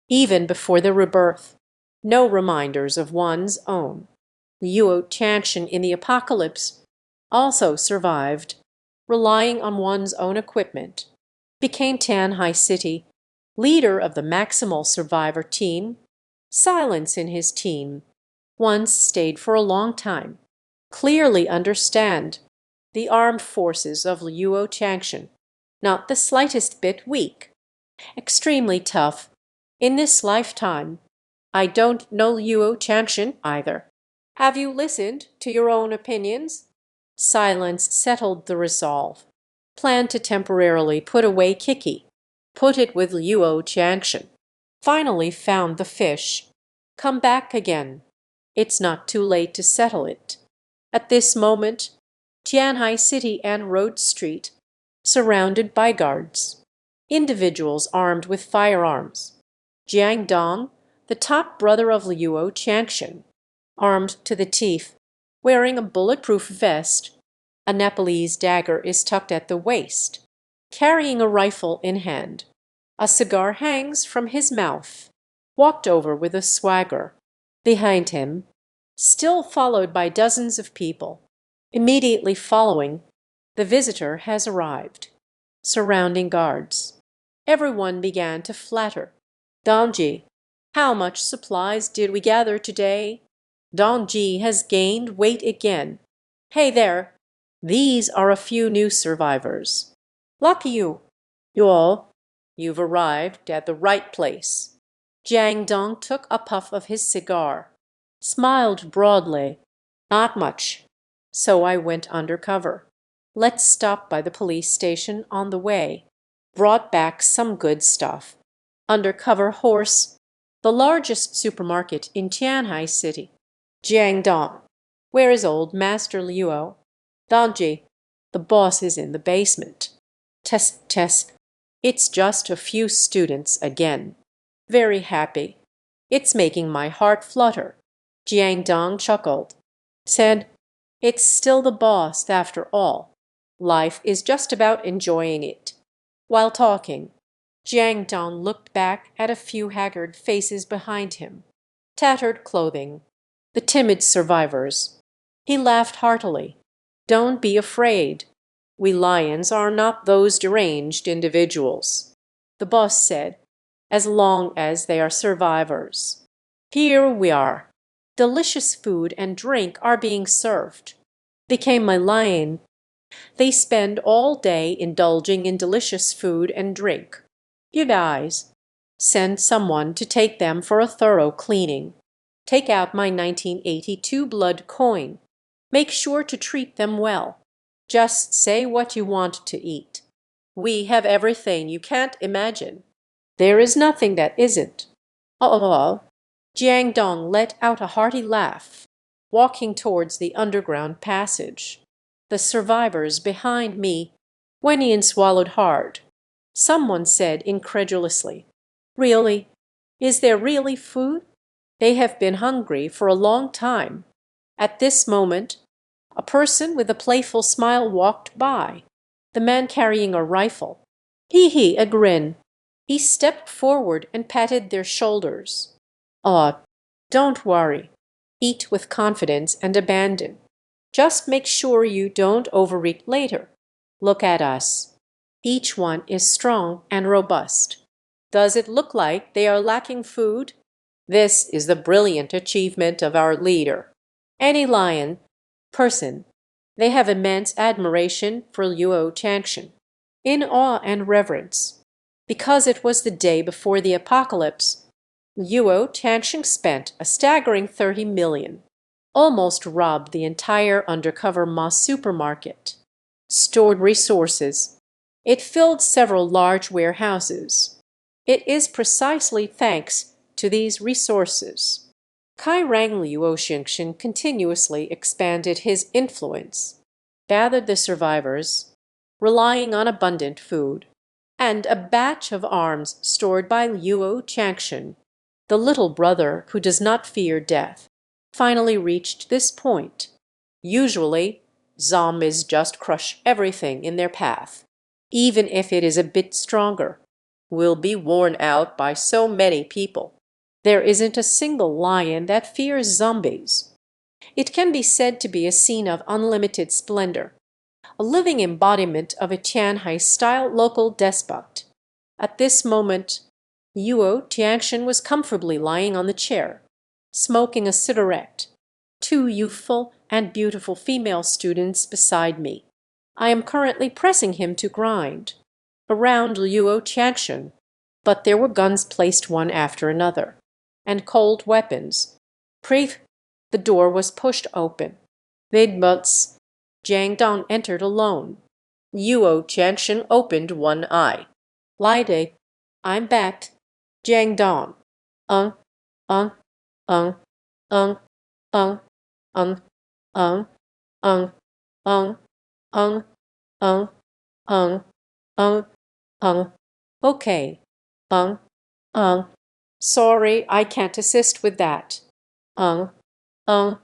Even before the rebirth, no reminders of one's own. Luo Tianxian in the apocalypse also survived, relying on one's own equipment, became Tianhai City, leader of the maximal survivor team. Silence in his team. Once stayed for a long time. Clearly understand the armed forces of Luo Tianxian. Not the slightest bit weak. Extremely tough. In this lifetime. I don't know Luo Tianxian either. Have you listened to your own opinions? Silence settled the resolve. Plan to temporarily put away Kiki. Put it with Luo Tianxian. Finally found the fish. Come back again. It's not too late to settle it. At this moment, Tianhai City and Road Street, surrounded by guards. Individuals armed with firearms. Jiang Dong, the top brother of Luo Tianxian, armed to the teeth, wearing a bulletproof vest. A Nepalese dagger is tucked at the waist, carrying a rifle in hand. A cigar hangs from his mouth. Walked over with a swagger. Behind him, still followed by dozens of people. Immediately following, the visitor has arrived. Surrounding guards. Everyone began to flatter. Dongji, how much supplies did we gather today? Dongji has gained weight again. Hey there, these are a few new survivors. Lucky you. You've arrived at the right place. Jiang Dong took a puff of his cigar, smiled broadly. Not much. So I went undercover. Let's stop by the police station on the way. Brought back some good stuff. Undercover horse, the largest supermarket in Tianhai City. Jiang Dong, where is old Master Luo? Dongji, the boss is in the basement. Test. It's just a few students again. Very happy. It's making my heart flutter. Jiang Dong chuckled. Said, it's still the boss after all. Life is just about enjoying it. While talking, Jiang Dong looked back at a few haggard faces behind him. Tattered clothing. The timid survivors. He laughed heartily. Don't be afraid. We lions are not those deranged individuals. The boss said, as long as they are survivors. Here we are. Delicious food and drink are being served. Became my lion. They spend all day indulging in delicious food and drink. You guys, send someone to take them for a thorough cleaning. Take out my 1982 blood coin. Make sure to treat them well. Just say what you want to eat. We have everything you can't imagine. There is nothing that isn't. Oh. Jiang Dong let out a hearty laugh, walking towards the underground passage. The survivors behind me, Wenyan swallowed hard. Someone said incredulously, Really? Is there really food? They have been hungry for a long time. At this moment, a person with a playful smile walked by, the man carrying a rifle. A grin. He stepped forward and patted their shoulders. Don't worry. Eat with confidence and abandon. Just make sure you don't overeat later. Look at us. Each one is strong and robust. Does it look like they are lacking food? This is the brilliant achievement of our leader. Any lion, person, they have immense admiration for Luo Tianxian, in awe and reverence. Because it was the day before the apocalypse, Luo Tianxian spent a staggering 30 million. almost robbed the entire undercover Ma supermarket. Stored resources. It filled several large warehouses. It is precisely thanks to these resources. Kai Rang Liu Oxingxin continuously expanded his influence, gathered the survivors, relying on abundant food, and a batch of arms stored by Luo Changxin, the little brother who does not fear death, finally reached this point. Usually, zombies just crush everything in their path, even if it is a bit stronger, will be worn out by so many people. There isn't a single lion that fears zombies. It can be said to be a scene of unlimited splendor, a living embodiment of a Tianhai-style local despot. At this moment, Yuo Tianxian was comfortably lying on the chair, smoking a cigarette, two youthful and beautiful female students beside me. I am currently pressing him to grind around Luo Tianxian, but there were guns placed one after another, and cold weapons. The door was pushed open. Vidmuts. Jiang Dong entered alone. Yuo Tianxian opened one eye. Lide, I'm back. Jiang Dong. Ung, ung, ung, ung, ung, ung, ung, ung, ung, ung, ung, ung, ung. Okay. Ung. Sorry, I can't assist with that. Ung, ung,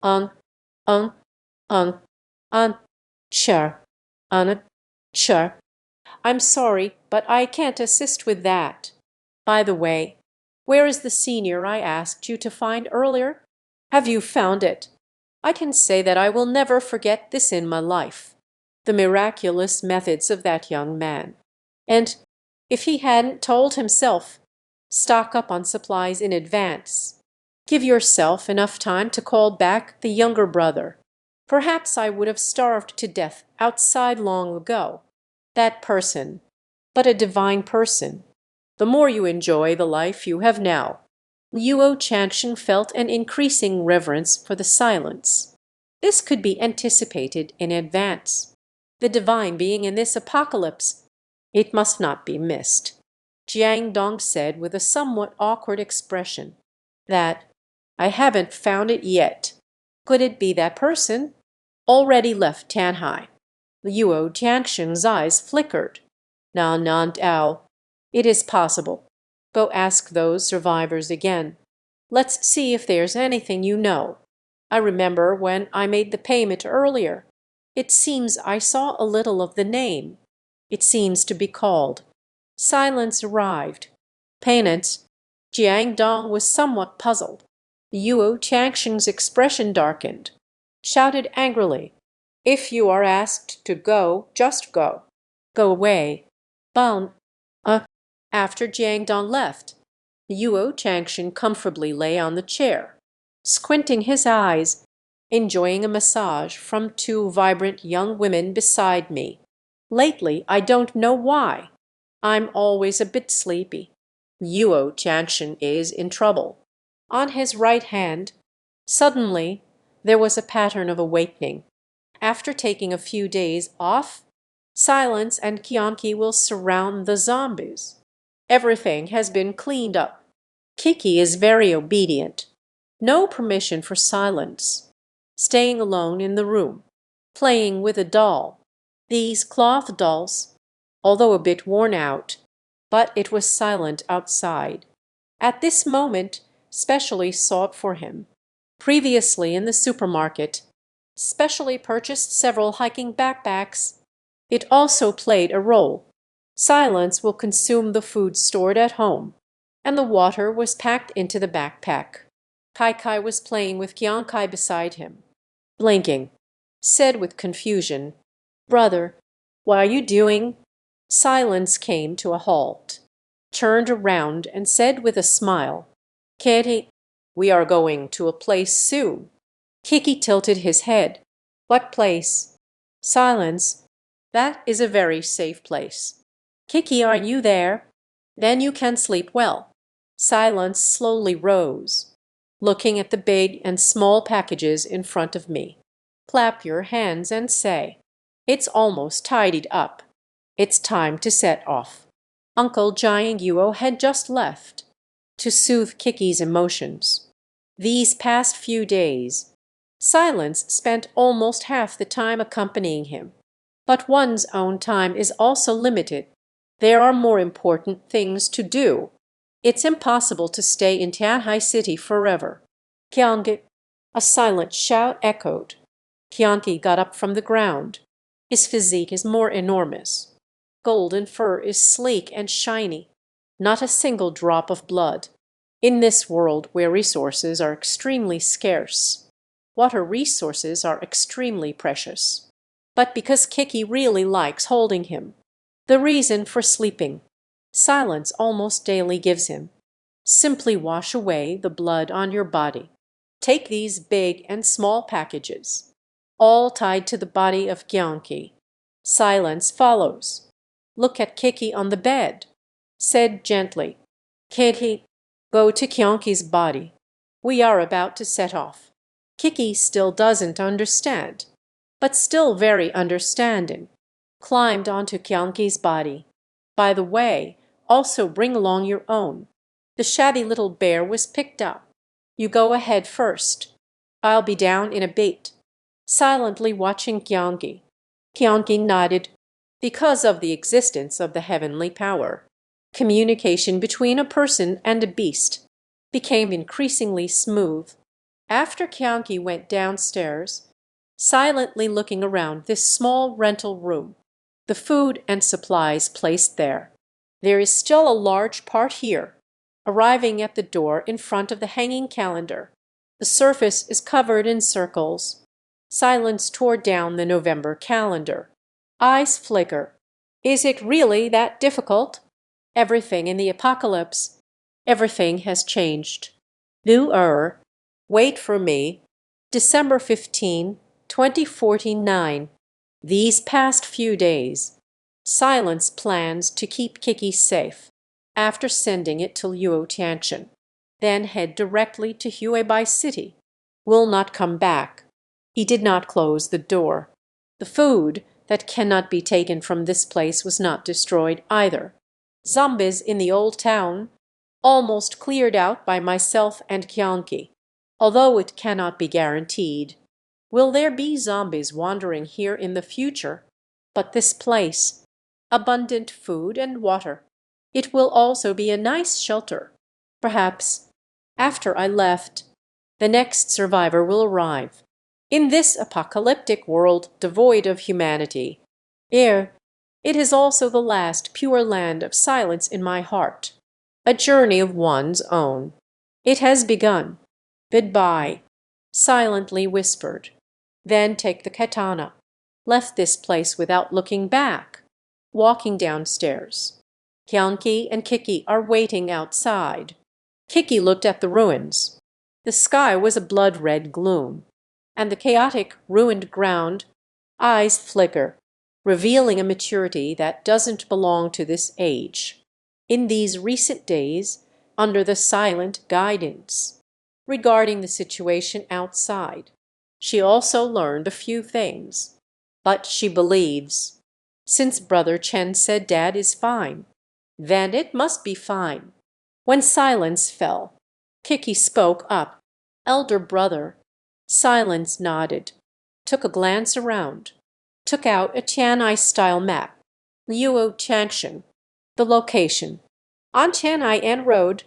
ung, ung. Sure. Sure. I'm sorry, but I can't assist with that. By the way, where is the senior I asked you to find earlier? Have you found it? I can say that I will never forget this in my life. The miraculous methods of that young man. And if he hadn't told himself, stock up on supplies in advance. Give yourself enough time to call back the younger brother. Perhaps I would have starved to death outside long ago. That person, but a divine person. The more you enjoy the life you have now. Luo Changxin felt an increasing reverence for the silence. This could be anticipated in advance. The divine being in this apocalypse, it must not be missed. Jiang Dong said with a somewhat awkward expression that, I haven't found it yet. Could it be that person? Already left Tianhai. Luo Tianxian's eyes flickered. Tao. It is possible. Go ask those survivors again. Let's see if there's anything you know. I remember when I made the payment earlier. It seems I saw a little of the name. It seems to be called. Silence arrived. Payment. Jiang Dong was somewhat puzzled. Luo Changxin's expression darkened. Shouted angrily, if you are asked to go, just go. Go away. Bon. After Jiang Dong left, Luo Changxin comfortably lay on the chair, squinting his eyes, enjoying a massage from two vibrant young women beside me. Lately, I don't know why. I'm always a bit sleepy. Luo Changxin is in trouble. On his right hand, suddenly, there was a pattern of awakening. After taking a few days off, Silence and Qiong Qi will surround the zombies. Everything has been cleaned up. Kiki is very obedient. No permission for Silence. Staying alone in the room. Playing with a doll. These cloth dolls, although a bit worn out, but it was silent outside. At this moment, specially sought for him. Previously in the supermarket, specially purchased several hiking backpacks. It also played a role. Silence will consume the food stored at home, and the water was packed into the backpack. Kai was playing with Qiong Qi beside him. Blinking, said with confusion, Brother, what are you doing? Silence came to a halt, turned around and said with a smile, Kitty, we are going to a place soon. Kiki tilted his head. What place? Silence. That is a very safe place. Kiki, are you there? Then you can sleep well. Silence slowly rose. looking at the big and small packages in front of me. Clap your hands and say, "It's almost tidied up. It's time to set off." Uncle Qiong Qi had just left to soothe Kiki's emotions. These past few days, Silence spent almost half the time accompanying him. But one's own time is also limited. There are more important things to do. It's impossible to stay in Tianhai City forever. "Qiong Qi!" A silent shout echoed. Qiong Qi got up from the ground. His physique is more enormous. Golden fur is sleek and shiny. Not a single drop of blood. In this world where resources are extremely scarce, water resources are extremely precious. But because Kiki really likes holding him, the reason for sleeping, Silence almost daily gives him. Simply wash away the blood on your body. Take these big and small packages, all tied to the body of Qiong Qi. Silence follows. Look at Kiki on the bed. Said gently, "Kiki, go to Qiong Qi's body. We are about to set off." Kiki still doesn't understand, but still very understanding. Climbed onto Qiong Qi's body. "By the way, also bring along your own." The shabby little bear was picked up. "You go ahead first. I'll be down in a bit." Silently watching Qiong Qi. Qiong Qi nodded. Because of the existence of the heavenly power, communication between a person and a beast became increasingly smooth. After Qiong Qi went downstairs, silently looking around this small rental room, the food and supplies placed there. There is still a large part here. Arriving at the door in front of the hanging calendar, the surface is covered in circles. Silence tore down the November calendar. Eyes flicker. Is it really that difficult? Everything in the apocalypse, everything has changed. Wait for me. December 15, 2049. These past few days, Silence plans to keep Kiki safe after sending it to Luo Tianchen, then head directly to Huibai City. Will not come back. He did not close the door. The food that cannot be taken from this place was not destroyed either. Zombies in the old town, almost cleared out by myself and Qiong Qi, although it cannot be guaranteed. Will there be zombies wandering here in the future? But this place, abundant food and water. It will also be a nice shelter. Perhaps, after I left, the next survivor will arrive. In this apocalyptic world devoid of humanity, it is also the last pure land of silence in my heart. A journey of one's own. It has begun. Goodbye. Silently whispered. Then take the katana. Left this place without looking back. Walking downstairs. Qiong Qi and Kiki are waiting outside. Kiki looked at the ruins. The sky was a blood-red gloom, and the chaotic, ruined ground, eyes flicker, revealing a maturity that doesn't belong to this age. In these recent days, under the silent guidance, regarding the situation outside, she also learned a few things. But she believes. Since Brother Chen said Dad is fine, then it must be fine. When silence fell, Kiki spoke up. "Elder brother." Silence nodded, took a glance around, took out a Tianai-style map. Luo Tianchen, the location. On Tianai Road,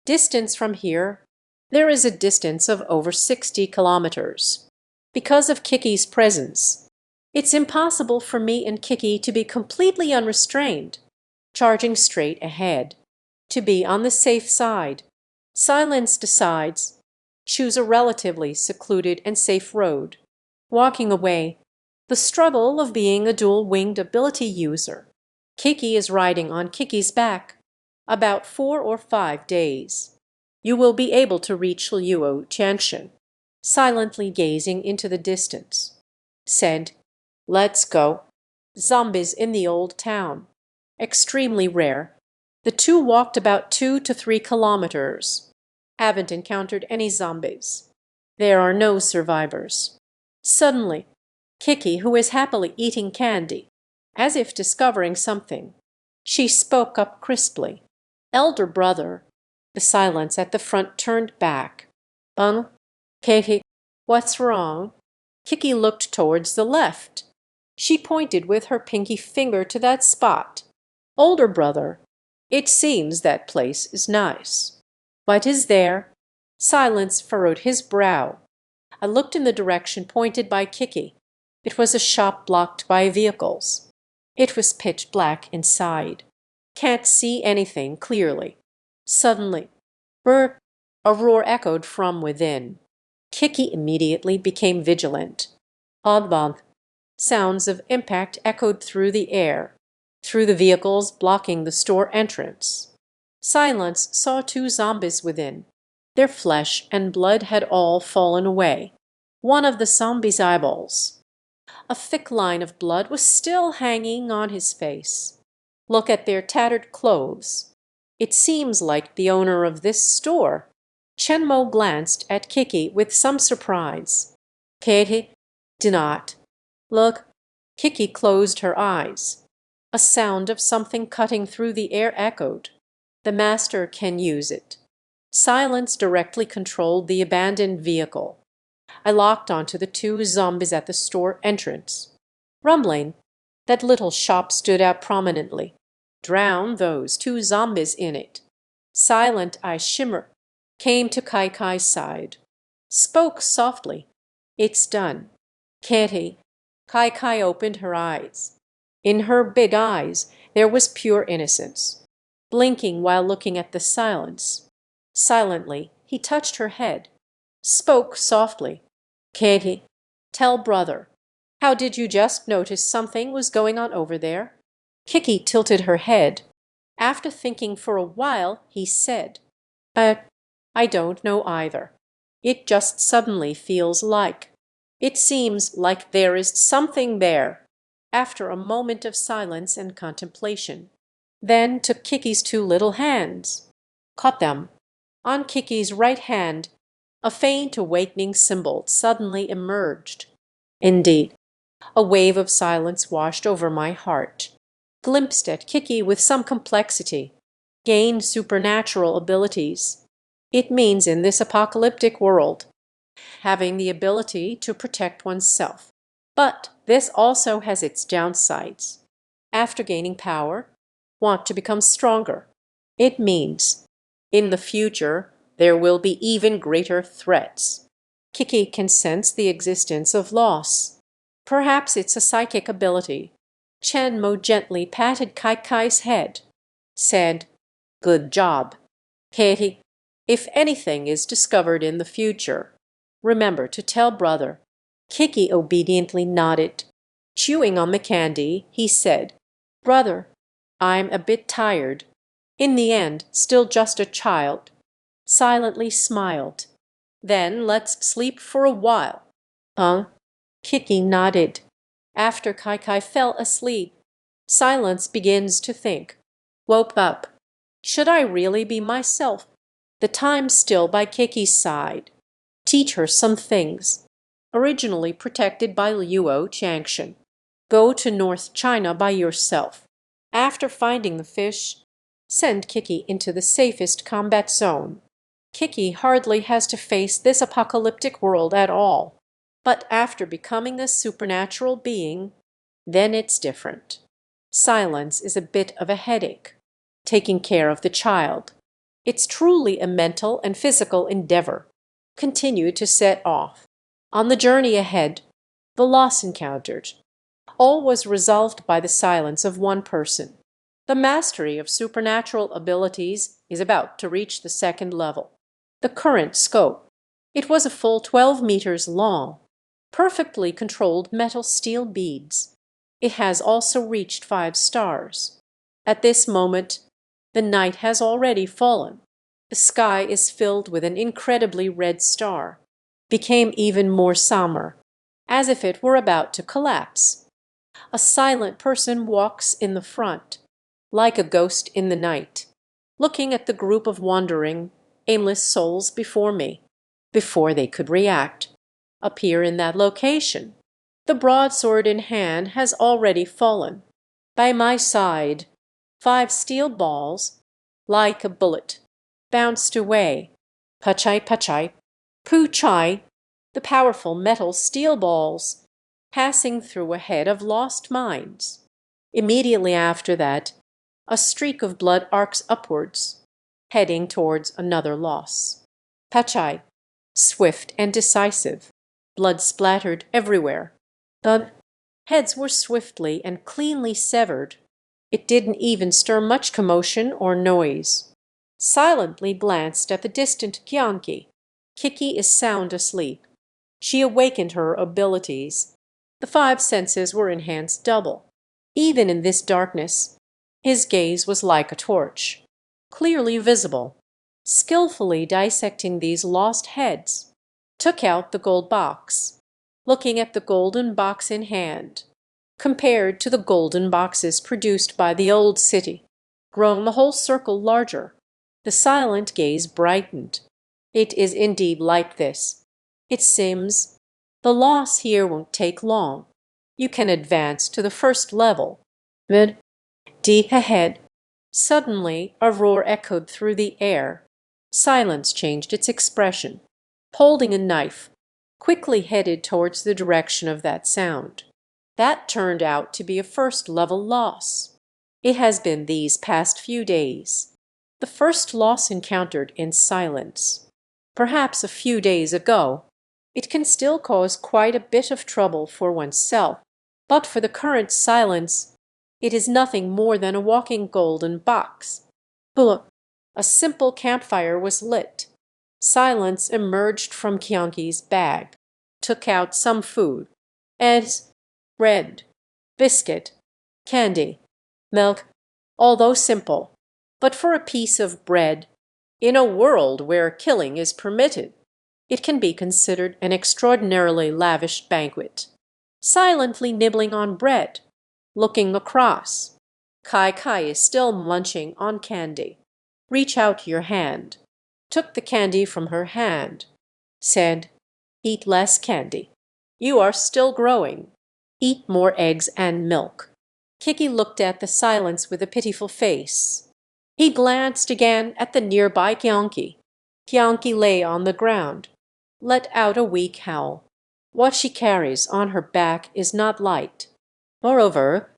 distance from here, there is a distance of over 60 kilometers. Because of Kiki's presence, it's impossible for me and Kiki to be completely unrestrained, charging straight ahead. To be on the safe side, Silence decides, choose a relatively secluded and safe road. Walking away, the struggle of being a dual-winged ability user. Kiki is riding on Kiki's back. About 4 or 5 days. You will be able to reach Luo Tianchen. Silently gazing into the distance. Said, "Let's go." Zombies in the old town. Extremely rare. The two walked about 2 to 3 kilometers. Haven't encountered any zombies. There are no survivors. Suddenly, Kiki, who is happily eating candy, as if discovering something, she spoke up crisply. Elder brother. The silence at the front turned back. Kiki, what's wrong? Kiki looked towards the left. She pointed with her pinky finger to that spot. Older brother, it seems that place is nice. What is there? Silence furrowed his brow. I looked in the direction pointed by Kiki. It was a shop blocked by vehicles. It was pitch black inside. Can't see anything clearly. Suddenly, brr, a roar echoed from within. Kiki immediately became vigilant. Oddbonk. Sounds of impact echoed through the air, through the vehicles blocking the store entrance. Silence saw two zombies within. Their flesh and blood had all fallen away. One of the zombies' eyeballs. A thick line of blood was still hanging on his face. Look at their tattered clothes. It seems like the owner of this store. Chenmo glanced at Kiki with some surprise. Katie, do not. Look. Kiki closed her eyes. A sound of something cutting through the air echoed. The master can use it. Silence directly controlled the abandoned vehicle. I locked onto the two zombies at the store entrance. Rumbling, that little shop stood out prominently. Drown those two zombies in it. Silent I shimmer. Came to Kai Kai's side. Spoke softly. It's done. Katie. Kai Kai opened her eyes. In her big eyes there was pure innocence. Blinking while looking at the silence. Silently he touched her head. Spoke softly. Katie, tell brother. How did you just notice something was going on over there? Kiki tilted her head. After thinking for a while, he said, I don't know either. It just suddenly feels like. It seems like there is something there. After a moment of silence and contemplation. Then took Kiki's two little hands. Caught them. On Kiki's right hand, a faint awakening symbol suddenly emerged. Indeed, a wave of silence washed over my heart. Glimpsed at Kiki with some complexity. Gained supernatural abilities. It means in this apocalyptic world, having the ability to protect oneself. But this also has its downsides. After gaining power, want to become stronger. It means, in the future, there will be even greater threats. Kiki can sense the existence of loss. Perhaps it's a psychic ability. Chenmo gently patted Kai Kai's head. Said, good job. Katie, if anything is discovered in the future, remember to tell brother. Kiki obediently nodded. Chewing on the candy, he said, brother, I'm a bit tired. In the end, still just a child. Silently smiled. Then let's sleep for a while. Kiki nodded. After Kai Kai fell asleep, Silence begins to think. Woke up. Should I really be myself? The time still by Kiki's side. Teach her some things. Originally protected by Luo Changshan. Go to North China by yourself. After finding the fish, send Kiki into the safest combat zone. Kiki hardly has to face this apocalyptic world at all. But after becoming a supernatural being, then it's different. Silence is a bit of a headache. Taking care of the child. It's truly a mental and physical endeavor. Continue to set off. On the journey ahead, the loss encountered. All was resolved by the silence of one person. The mastery of supernatural abilities is about to reach the second level. The current scope. It was a full 12 meters long. Perfectly controlled metal steel beads. It has also reached 5 stars. At this moment, the night has already fallen. The sky is filled with an incredibly red star. Became even more somber, as if it were about to collapse. A silent person walks in the front, like a ghost in the night, looking at the group of wandering, aimless souls before me. Before they could react, appear in that location, the broadsword in hand has already fallen. By my side, 5 steel balls, like a bullet, bounced away. Pachai pachai, pu chai, the powerful metal steel balls, passing through a head of lost minds. Immediately after that, a streak of blood arcs upwards, heading towards another loss. Pachai, swift and decisive, blood splattered everywhere. The heads were swiftly and cleanly severed. It didn't even stir much commotion or noise. Silently glanced at the distant Qiong Qi. Kiki is sound asleep. She awakened her abilities. The 5 senses were enhanced double. Even in this darkness, his gaze was like a torch, clearly visible, skillfully dissecting these lost heads. Took out the gold box, looking at the golden box in hand, compared to the golden boxes produced by the old city, grown the whole circle larger. The silent gaze brightened. It is indeed like this. It seems the loss here won't take long. You can advance to the first level. Mid, deep ahead. Suddenly a roar echoed through the air. Silence changed its expression. Holding a knife, quickly headed towards the direction of that sound. That turned out to be a first-level loss. It has been these past few days. The first loss encountered in silence. Perhaps a few days ago. It can still cause quite a bit of trouble for oneself, but for the current silence, it is nothing more than a walking golden box. Look, a simple campfire was lit. Silence emerged from Qiong Qi's bag, took out some food, eggs, bread, biscuit, candy, milk, although simple, but for a piece of bread, in a world where killing is permitted, it can be considered an extraordinarily lavish banquet. Silently nibbling on bread, looking across. Kai is still munching on candy. Reach out your hand. Took the candy from her hand. Said, "Eat less candy. You are still growing. Eat more eggs and milk." Kiki looked at the silence with a pitiful face. He glanced again at the nearby Qiong Qi. Qiong Qi lay on the ground, let out a weak howl. What she carries on her back is not light. Moreover,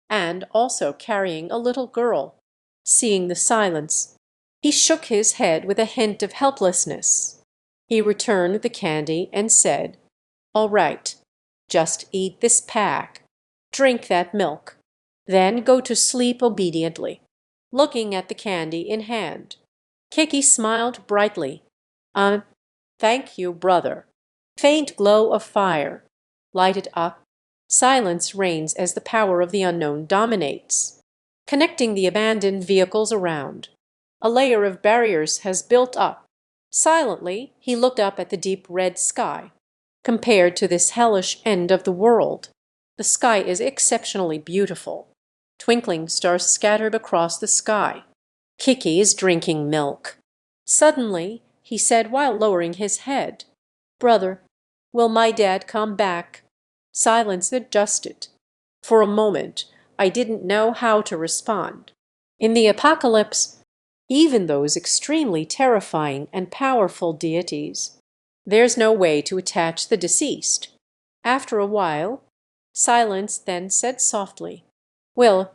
and also carrying a little girl. Seeing the silence, he shook his head with a hint of helplessness. He returned the candy and said, "All right, just eat this pack. Drink that milk. Then go to sleep obediently," looking at the candy in hand. Kiki smiled brightly. Thank you, brother." Faint glow of fire. Lighted up. Silence reigns as the power of the unknown dominates. Connecting the abandoned vehicles around. A layer of barriers has built up. Silently, he looked up at the deep red sky. Compared to this hellish end of the world, the sky is exceptionally beautiful. Twinkling stars scattered across the sky. Kiki is drinking milk. Suddenly, he said while lowering his head, "Brother, will my dad come back?" Silence adjusted. For a moment, I didn't know how to respond. In the apocalypse, even those extremely terrifying and powerful deities, there's no way to attach the deceased. After a while, Silence then said softly, "Will,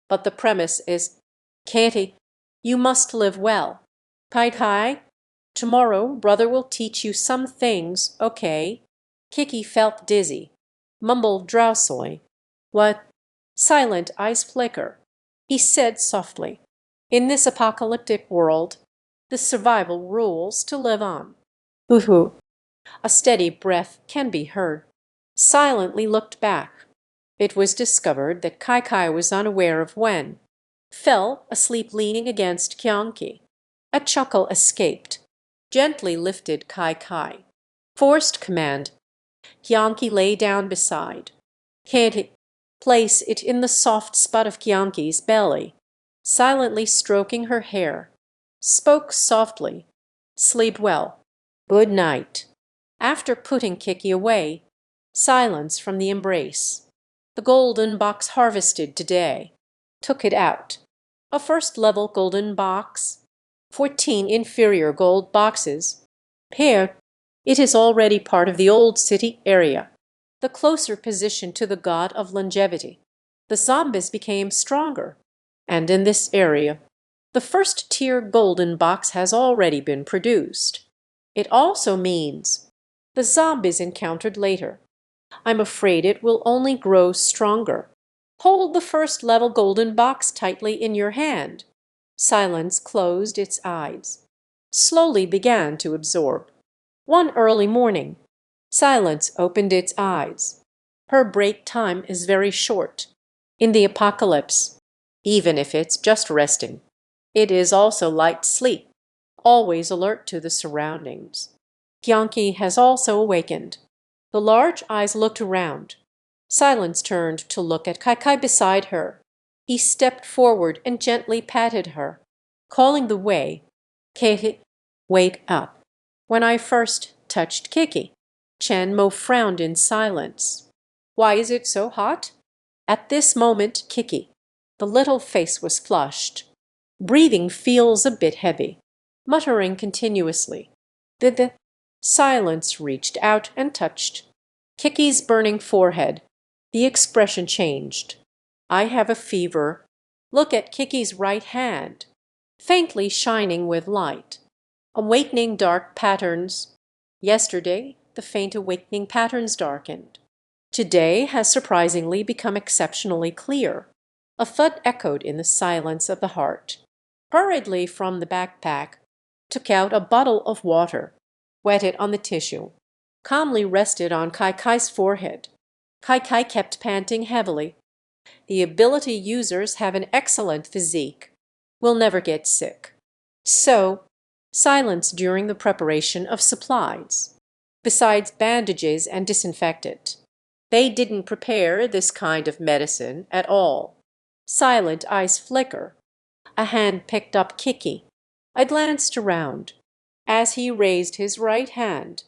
but the premise is, Katie, you must live well. Pai Kai, tomorrow brother will teach you some things, okay?" Kiki felt dizzy, mumbled drowsily, "What?" Silent eyes flicker. He said softly, "In this apocalyptic world, the survival rules to live on." Hoo-hoo. A steady breath can be heard. Silently looked back. It was discovered that Kai was unaware of when. Fell asleep leaning against Qiong Qi. A chuckle escaped. Gently lifted Kai. Forced command. Qiong Qi lay down beside. Can't place it in the soft spot of Qiong Qi's belly. Silently stroking her hair. Spoke softly. Sleep well. Good night. After putting Qi away, silence from the embrace. The golden box harvested today. Took it out. A first-level golden box. 14 inferior gold boxes. Here, it is already part of the old city area. The closer position to the god of longevity. The zombies became stronger. And in this area, the first-tier golden box has already been produced. It also means the zombies encountered later. I'm afraid it will only grow stronger. Hold the first-level golden box tightly in your hand. Silence closed its eyes. Slowly began to absorb. One early morning, Silence opened its eyes. Her break time is very short. In the apocalypse, even if it's just resting, it is also light sleep, always alert to the surroundings. Qiong Qi has also awakened. The large eyes looked around. Silence turned to look at Kai beside her. He stepped forward and gently patted her, calling the way. Qi, wake up. When I first touched Qi, Chen Mo frowned in silence. Why is it so hot? At this moment, Qi, the little face was flushed. Breathing feels a bit heavy, muttering continuously. The silence reached out and touched Qi's burning forehead. The expression changed. I have a fever. Look at Qi's right hand, faintly shining with light. Awakening dark patterns. Yesterday, the faint awakening patterns darkened. Today has surprisingly become exceptionally clear. A thud echoed in the silence of the heart. Hurriedly from the backpack, took out a bottle of water, wet it on the tissue, calmly rested on Kai's forehead. Kai kept panting heavily. The ability users have an excellent physique, will never get sick. So, silence during the preparation of supplies. Besides bandages and disinfectant, they didn't prepare this kind of medicine at all. Silent eyes flicker. A hand picked up Qi. I glanced around. As he raised his right hand,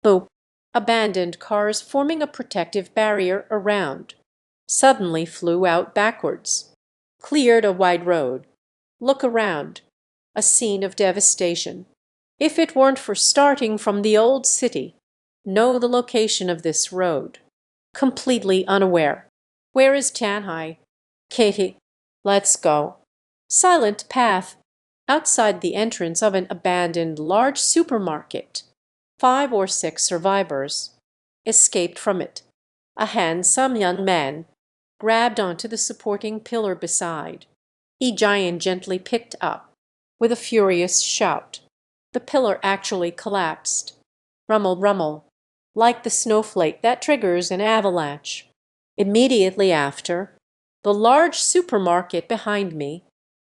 the abandoned cars forming a protective barrier around suddenly flew out backwards, cleared a wide road. Look around. A scene of devastation. If it weren't for starting from the old city, know the location of this road. Completely unaware. Where is Tanhai? Qi, let's go. Silent path. Outside the entrance of an abandoned large supermarket. 5 or 6 survivors escaped from it. A handsome young man grabbed onto the supporting pillar beside. Giant gently picked up. With a furious shout, the pillar actually collapsed. Rummel, rummel, like the snowflake that triggers an avalanche. Immediately after, the large supermarket behind me,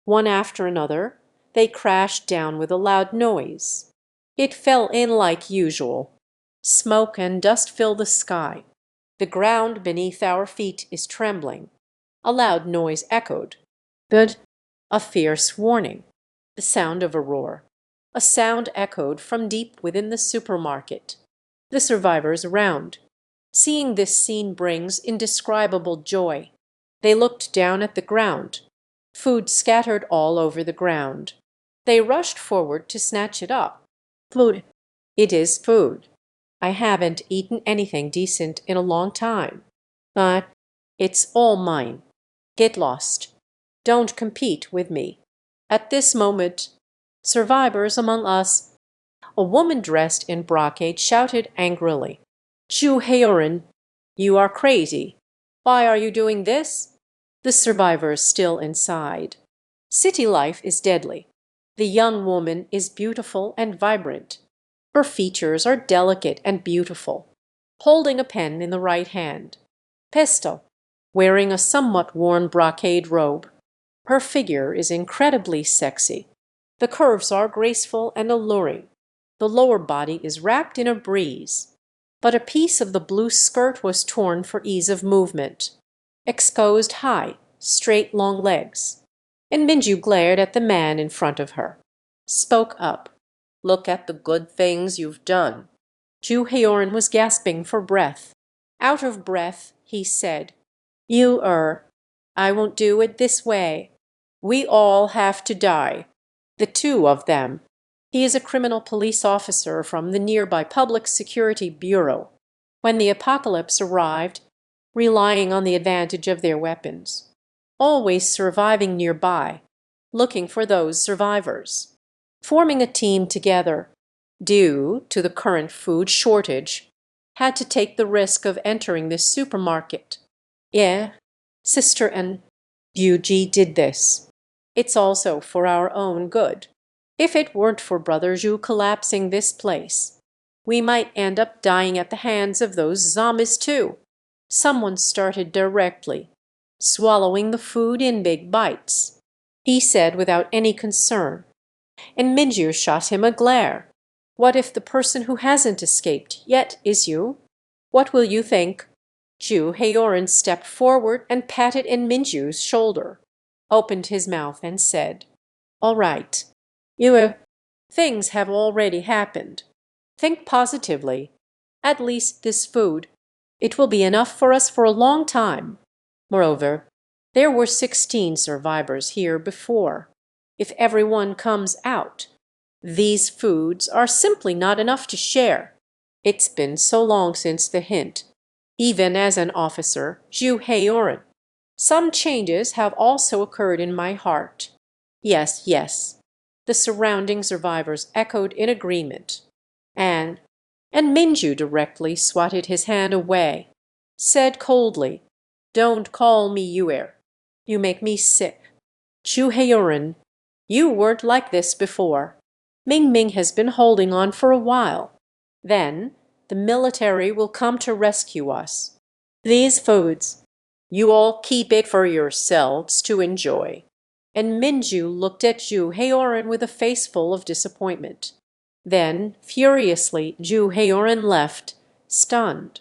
one after another, they crashed down with a loud noise. It fell in like usual. Smoke and dust fill the sky. The ground beneath our feet is trembling. A loud noise echoed. But a fierce warning. The sound of a roar. A sound echoed from deep within the supermarket. The survivors around. Seeing this scene brings indescribable joy. They looked down at the ground. Food scattered all over the ground. They rushed forward to snatch it up. Food. It is food. I haven't eaten anything decent in a long time. But it's all mine. Get lost. Don't compete with me. At this moment, survivors among us, a woman dressed in brocade shouted angrily, Chu Heorin, you are crazy. Why are you doing this? The survivors still inside. City life is deadly. The young woman is beautiful and vibrant. Her features are delicate and beautiful. Holding a pen in the right hand. Pistol, wearing a somewhat worn brocade robe. Her figure is incredibly sexy. The curves are graceful and alluring. The lower body is wrapped in a breeze. But a piece of the blue skirt was torn for ease of movement. Exposed high, straight long legs. And Minju glared at the man in front of her. Spoke up. Look at the good things you've done." Ju Heorin was gasping for breath. Out of breath, he said, I won't do it this way. We all have to die. The two of them." He is a criminal police officer from the nearby Public Security Bureau. When the apocalypse arrived, relying on the advantage of their weapons, always surviving nearby, looking for those survivors, forming a team together, due to the current food shortage, had to take the risk of entering this supermarket. Yeah, Sister and Yuji did this. It's also for our own good. If it weren't for Brother Zhu collapsing this place, we might end up dying at the hands of those zombies too. Someone started directly, swallowing the food in big bites, he said without any concern. And Minju shot him a glare. What if the person who hasn't escaped yet is you? What will you think? Ju Heorin stepped forward and patted in Minju's shoulder, opened his mouth and said, "All right. Things have already happened. Think positively. At least this food. It will be enough for us for a long time. Moreover, there were 16 survivors here before. If everyone comes out, these foods are simply not enough to share. It's been so long since the hint. Even as an officer, Ju Heorin, some changes have also occurred in my heart." Yes, yes. The surrounding survivors echoed in agreement. And Minju directly swatted his hand away, said coldly, "Don't call me Yuer. You make me sick. Ju Heorin, you weren't like this before. Ming Ming has been holding on for a while. Then the military will come to rescue us. These foods, you all keep it for yourselves to enjoy." And Minju looked at Ju Heorin with a face full of disappointment. Then, furiously, Ju Heorin left, stunned.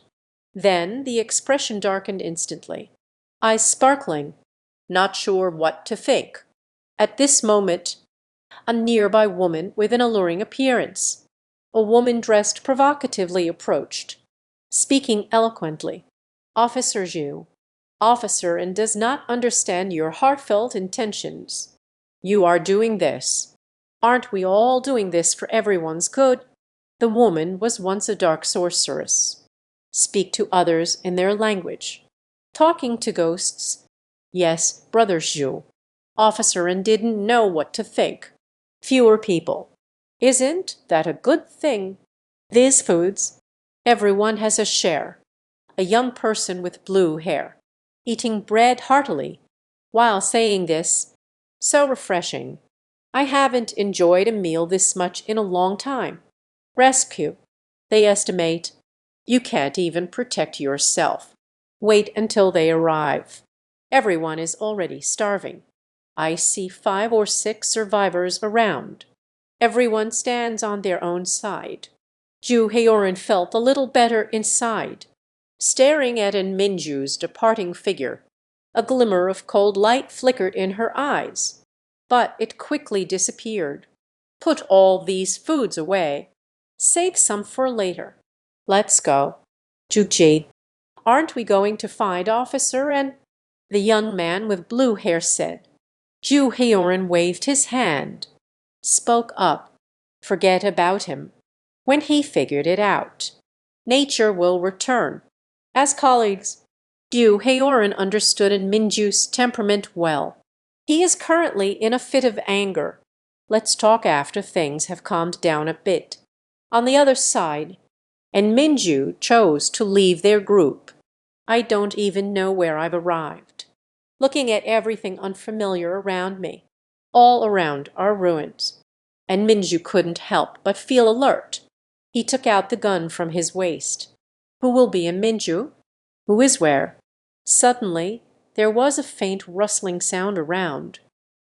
Then the expression darkened instantly, eyes sparkling, not sure what to think. At this moment, a nearby woman with an alluring appearance, a woman dressed provocatively, approached, speaking eloquently. "Officer Zhu, officer and does not understand your heartfelt intentions. You are doing this. Aren't we all doing this for everyone's good?" The woman was once a dark sorceress. Speak to others in their language. Talking to ghosts. Yes, Brother Zhu. Officer and didn't know what to think. Fewer people. Isn't that a good thing? These foods, everyone has a share. A young person with blue hair, eating bread heartily, while saying this, "So refreshing. I haven't enjoyed a meal this much in a long time. Rescue. They estimate you can't even protect yourself. Wait until they arrive. Everyone is already starving. I see 5 or 6 survivors around. Everyone stands on their own side." Ju Heorin felt a little better inside. Staring at Minju's departing figure, a glimmer of cold light flickered in her eyes, but it quickly disappeared. Put all these foods away. Save some for later. Let's go. Juji, aren't we going to find Officer and the young man with blue hair said. Ju Heorin waved his hand, spoke up. Forget about him. When he figured it out, nature will return. As colleagues, Ju Heorin understood Minju's temperament well. He is currently in a fit of anger. Let's talk after things have calmed down a bit. On the other side, and Minju chose to leave their group. I don't even know where I've arrived. Looking at everything unfamiliar around me. All around are ruins. And Minju couldn't help but feel alert. He took out the gun from his waist. Who will be in Minju? Who is where? Suddenly, there was a faint rustling sound around,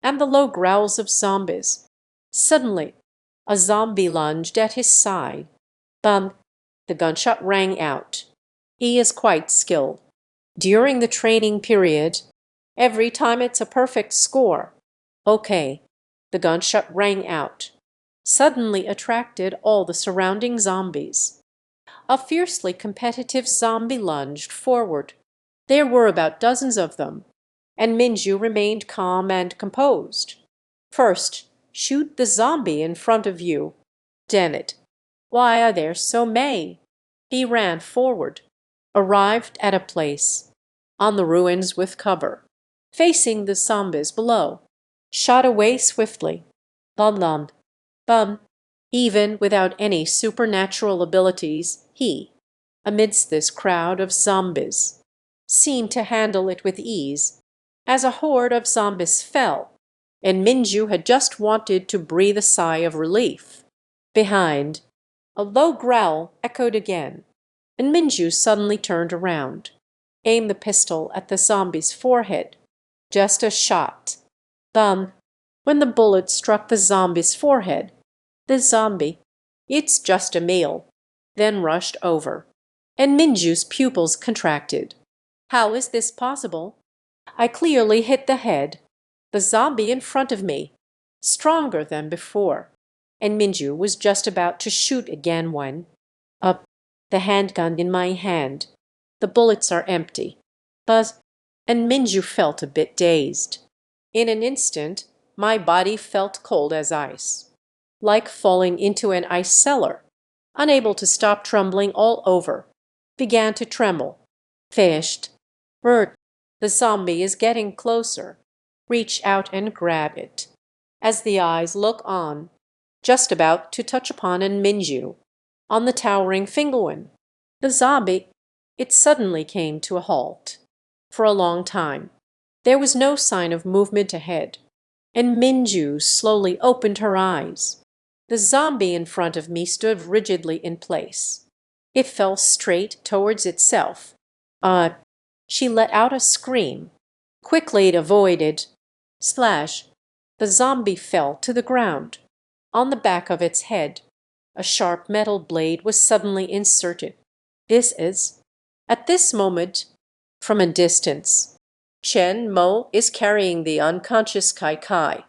and the low growls of zombies. Suddenly, a zombie lunged at his side. Bum! The gunshot rang out. He is quite skilled. During the training period, every time it's a perfect score. Okay, the gunshot rang out. suddenly attracted all the surrounding zombies. A fiercely competitive zombie lunged forward. There were about dozens of them, and Minju remained calm and composed. First, shoot the zombie in front of you. Damn it. Why are there so many? He ran forward, arrived at a place on the ruins with cover, facing the zombies below, shot away swiftly. Bum bum, bum. Even without any supernatural abilities, he, amidst this crowd of zombies, seemed to handle it with ease, as a horde of zombies fell, and Minju had just wanted to breathe a sigh of relief. Behind, a low growl echoed again, and Minju suddenly turned around, aimed the pistol at the zombie's forehead. Just a shot. Bum. When the bullet struck the zombie's forehead, the zombie, "It's just a meal," then rushed over, and Minju's pupils contracted. How is this possible? I clearly hit the head, the zombie in front of me, stronger than before, and Minju was just about to shoot again when, up, the handgun in my hand. The bullets are empty. But, and Minju felt a bit dazed. In an instant, my body felt cold as ice, like falling into an ice cellar, unable to stop trembling all over, began to tremble. Fished. Bert, the zombie is getting closer. Reach out and grab it. As the eyes look on, just about to touch upon an Minju, on the towering Fingalwin. The zombie, it suddenly came to a halt. For a long time, there was no sign of movement ahead, and Minju slowly opened her eyes. The zombie in front of me stood rigidly in place. It fell straight towards itself. She let out a scream. Quickly it avoided. Slash. The zombie fell to the ground. On the back of its head, a sharp metal blade was suddenly inserted. This is. At this moment, from a distance, Chen Mo is carrying the unconscious Kai Kai.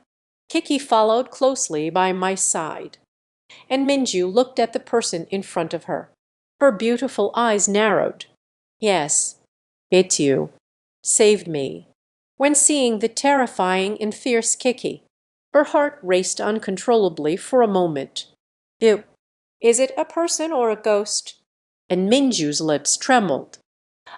Kiki followed closely by my side, and Minju looked at the person in front of her. Her beautiful eyes narrowed. Yes, it's you. Saved me. When seeing the terrifying and fierce Kiki, her heart raced uncontrollably for a moment. Is it a person or a ghost? And Minju's lips trembled.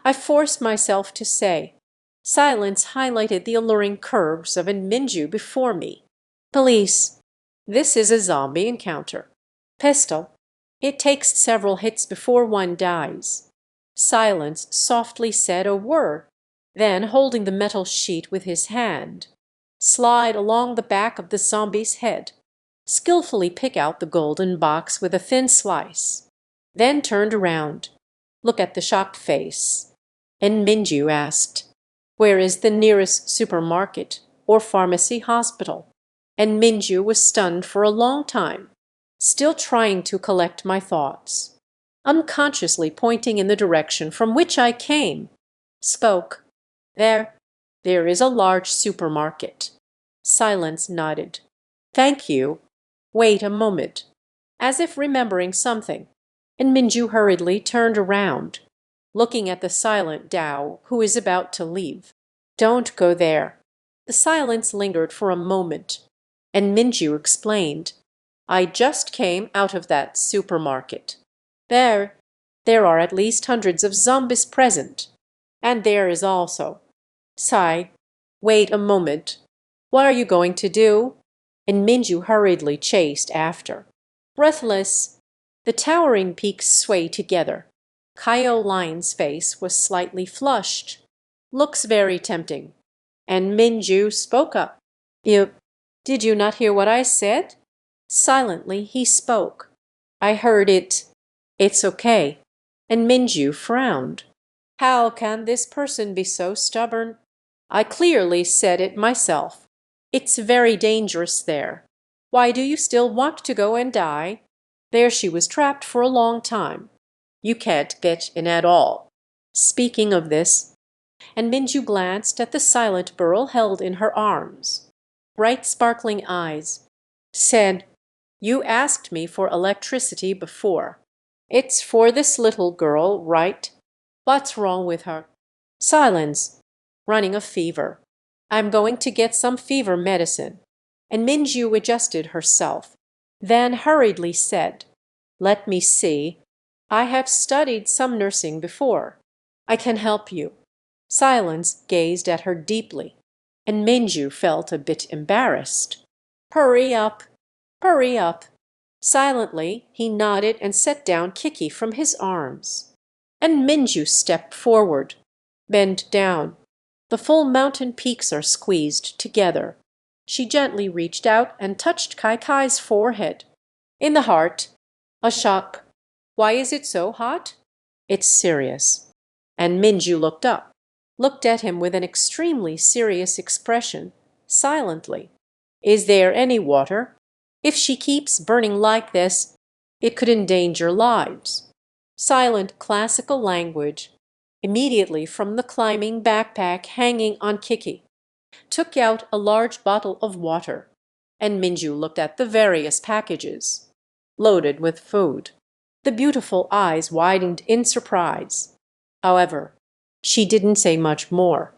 I forced myself to say. Silence highlighted the alluring curves of an Minju before me. Police. This is a zombie encounter. Pistol. It takes several hits before one dies. Silence softly said a word, then holding the metal sheet with his hand, slide along the back of the zombie's head, skillfully pick out the golden box with a thin slice, then turned around, look at the shocked face, and Minju asked, "Where is the nearest supermarket or pharmacy hospital?" And Minju was stunned for a long time, still trying to collect my thoughts, unconsciously pointing in the direction from which I came, spoke. There is a large supermarket. Silence nodded. Thank you. Wait a moment. As if remembering something, and Minju hurriedly turned around, looking at the silent Tao, who is about to leave. Don't go there. The silence lingered for a moment, and Minju explained. I just came out of that supermarket. There are at least hundreds of zombies present, and there is also. Sigh. Wait a moment. What are you going to do? And Minju hurriedly chased after. Breathless, the towering peaks sway together. Kaio Lion's face was slightly flushed. Looks very tempting. And Minju spoke up. Did you not hear what I said? Silently he spoke. I heard it. It's okay. And Minju frowned. How can this person be so stubborn? I clearly said it myself. It's very dangerous there. Why do you still want to go and die? There she was trapped for a long time. You can't get in at all. Speaking of this, and Minju glanced at the silent burl held in her arms. Bright sparkling eyes. Said, You asked me for electricity before. It's for this little girl, right? What's wrong with her? Silence. Running a fever. I'm going to get some fever medicine. And Minju adjusted herself, then hurriedly said, Let me see. I have studied some nursing before. I can help you. Silence gazed at her deeply, and Minju felt a bit embarrassed. Hurry up. Hurry up. Silently, he nodded and set down Kiki from his arms. And Minju stepped forward. Bend down. The full mountain peaks are squeezed together. She gently reached out and touched Kai Kai's forehead. In the heart. A shock. Why is it so hot? It's serious. And Minju looked up, looked at him with an extremely serious expression, silently. Is there any water? If she keeps burning like this, it could endanger lives. Silent classical language, immediately from the climbing backpack hanging on Kiki. Took out a large bottle of water, and Minju looked at the various packages, loaded with food. The beautiful eyes widened in surprise. However, she didn't say much more,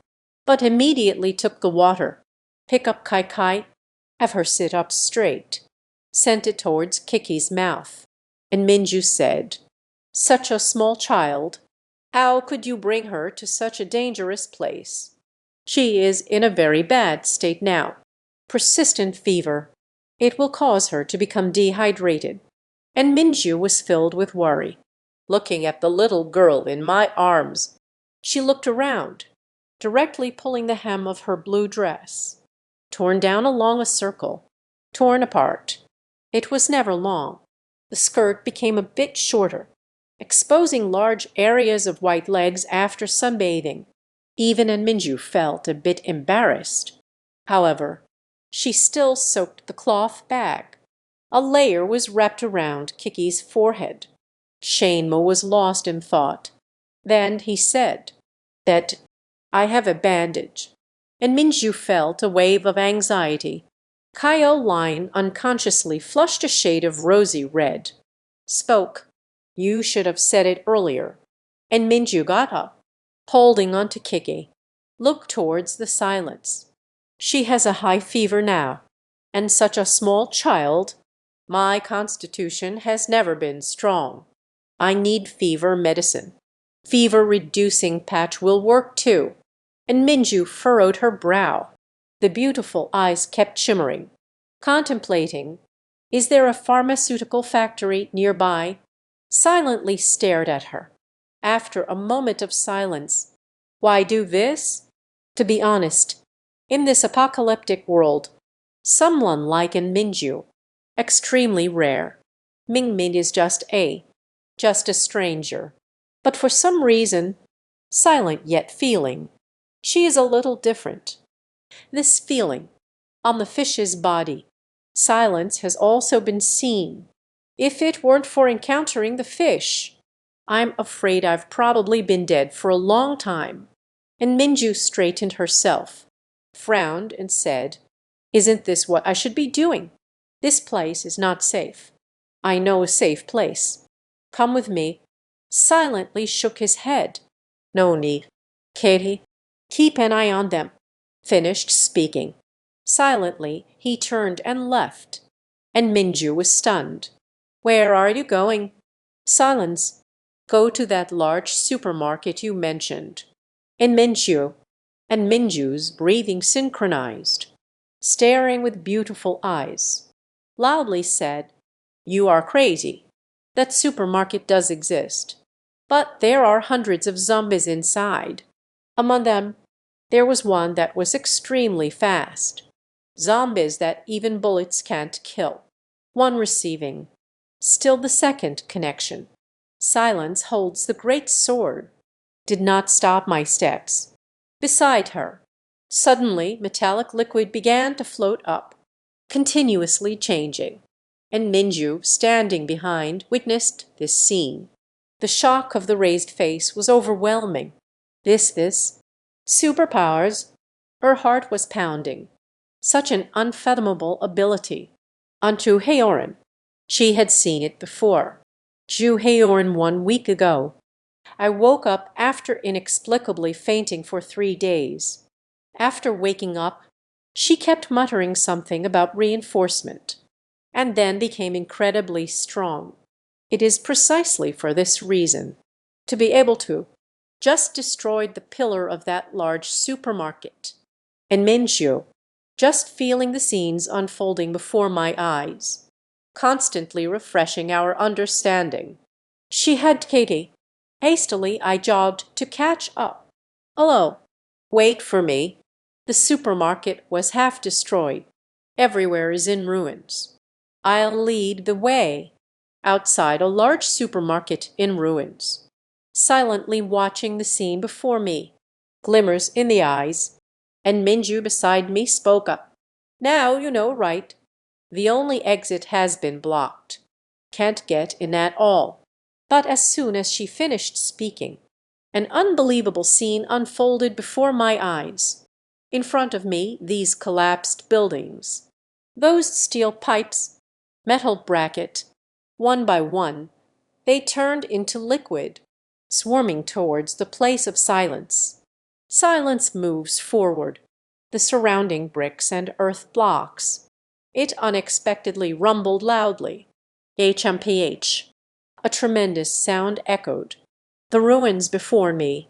but immediately took the water, pick up Kai Kai, have her sit up straight, sent it towards Kiki's mouth, and Minju said, Such a small child. How could you bring her to such a dangerous place? She is in a very bad state now. Persistent fever. It will cause her to become dehydrated. And Minju was filled with worry. Looking at the little girl in my arms, she looked around, directly pulling the hem of her blue dress. Torn down along a circle. Torn apart. It was never long. The skirt became a bit shorter, exposing large areas of white legs after sunbathing. Even and Minju felt a bit embarrassed. However, she still soaked the cloth bag. A layer was wrapped around Kiki's forehead. Shenmo was lost in thought. Then he said that I have a bandage. And Minju felt a wave of anxiety. Qiong unconsciously flushed a shade of rosy red. Spoke. You should have said it earlier. And Minju got up, holding on to Kiki. Looked towards the silence. She has a high fever now. And such a small child. My constitution has never been strong. I need fever medicine. Fever-reducing patch will work too. And Minju furrowed her brow. The beautiful eyes kept shimmering, contemplating. Is there a pharmaceutical factory nearby? Silently stared at her. After a moment of silence, why do this? To be honest, in this apocalyptic world, someone like Minju, extremely rare. Mingmin is just a stranger. But for some reason, silent yet feeling, she is a little different. This feeling, on the fish's body, silence has also been seen. If it weren't for encountering the fish, I'm afraid I've probably been dead for a long time. And Minju straightened herself, frowned and said, Isn't this what I should be doing? This place is not safe. I know a safe place. Come with me. Silently shook his head. No need. Katie, keep an eye on them. Finished speaking. Silently, he turned and left. And Minju was stunned. Where are you going? Silence. Go to that large supermarket you mentioned. And Minju's breathing synchronized, staring with beautiful eyes. Loudly said, You are crazy. That supermarket does exist. But there are hundreds of zombies inside. Among them, there was one that was extremely fast. Zombies that even bullets can't kill. One receiving. Still the second connection. Silence holds the great sword. Did not stop my steps. Beside her. Suddenly, metallic liquid began to float up, continuously changing. And Minju, standing behind, witnessed this scene. The shock of the raised face was overwhelming. This, superpowers. Her heart was pounding. Such an unfathomable ability. Unto Heoran. She had seen it before. Ju Haorn 1 week ago. I woke up after inexplicably fainting for 3 days. After waking up, she kept muttering something about reinforcement, and then became incredibly strong. It is precisely for this reason, to be able to just destroyed the pillar of that large supermarket. And Minju, just feeling the scenes unfolding before my eyes, constantly refreshing our understanding. She had Katie. Hastily I jogged to catch up. "Hello. Wait for me. The supermarket was half destroyed. Everywhere is in ruins. I'll lead the way." Outside a large supermarket in ruins. Silently watching the scene before me. Glimmers in the eyes. And Minju beside me spoke up. "Now you know, right? The only exit has been blocked. Can't get in at all." But as soon as she finished speaking, an unbelievable scene unfolded before my eyes. In front of me, these collapsed buildings. Those steel pipes, metal bracket, one by one, they turned into liquid, swarming towards the place of silence. Silence moves forward, the surrounding bricks and earth blocks. It unexpectedly rumbled loudly. HMPH. A tremendous sound echoed. The ruins before me.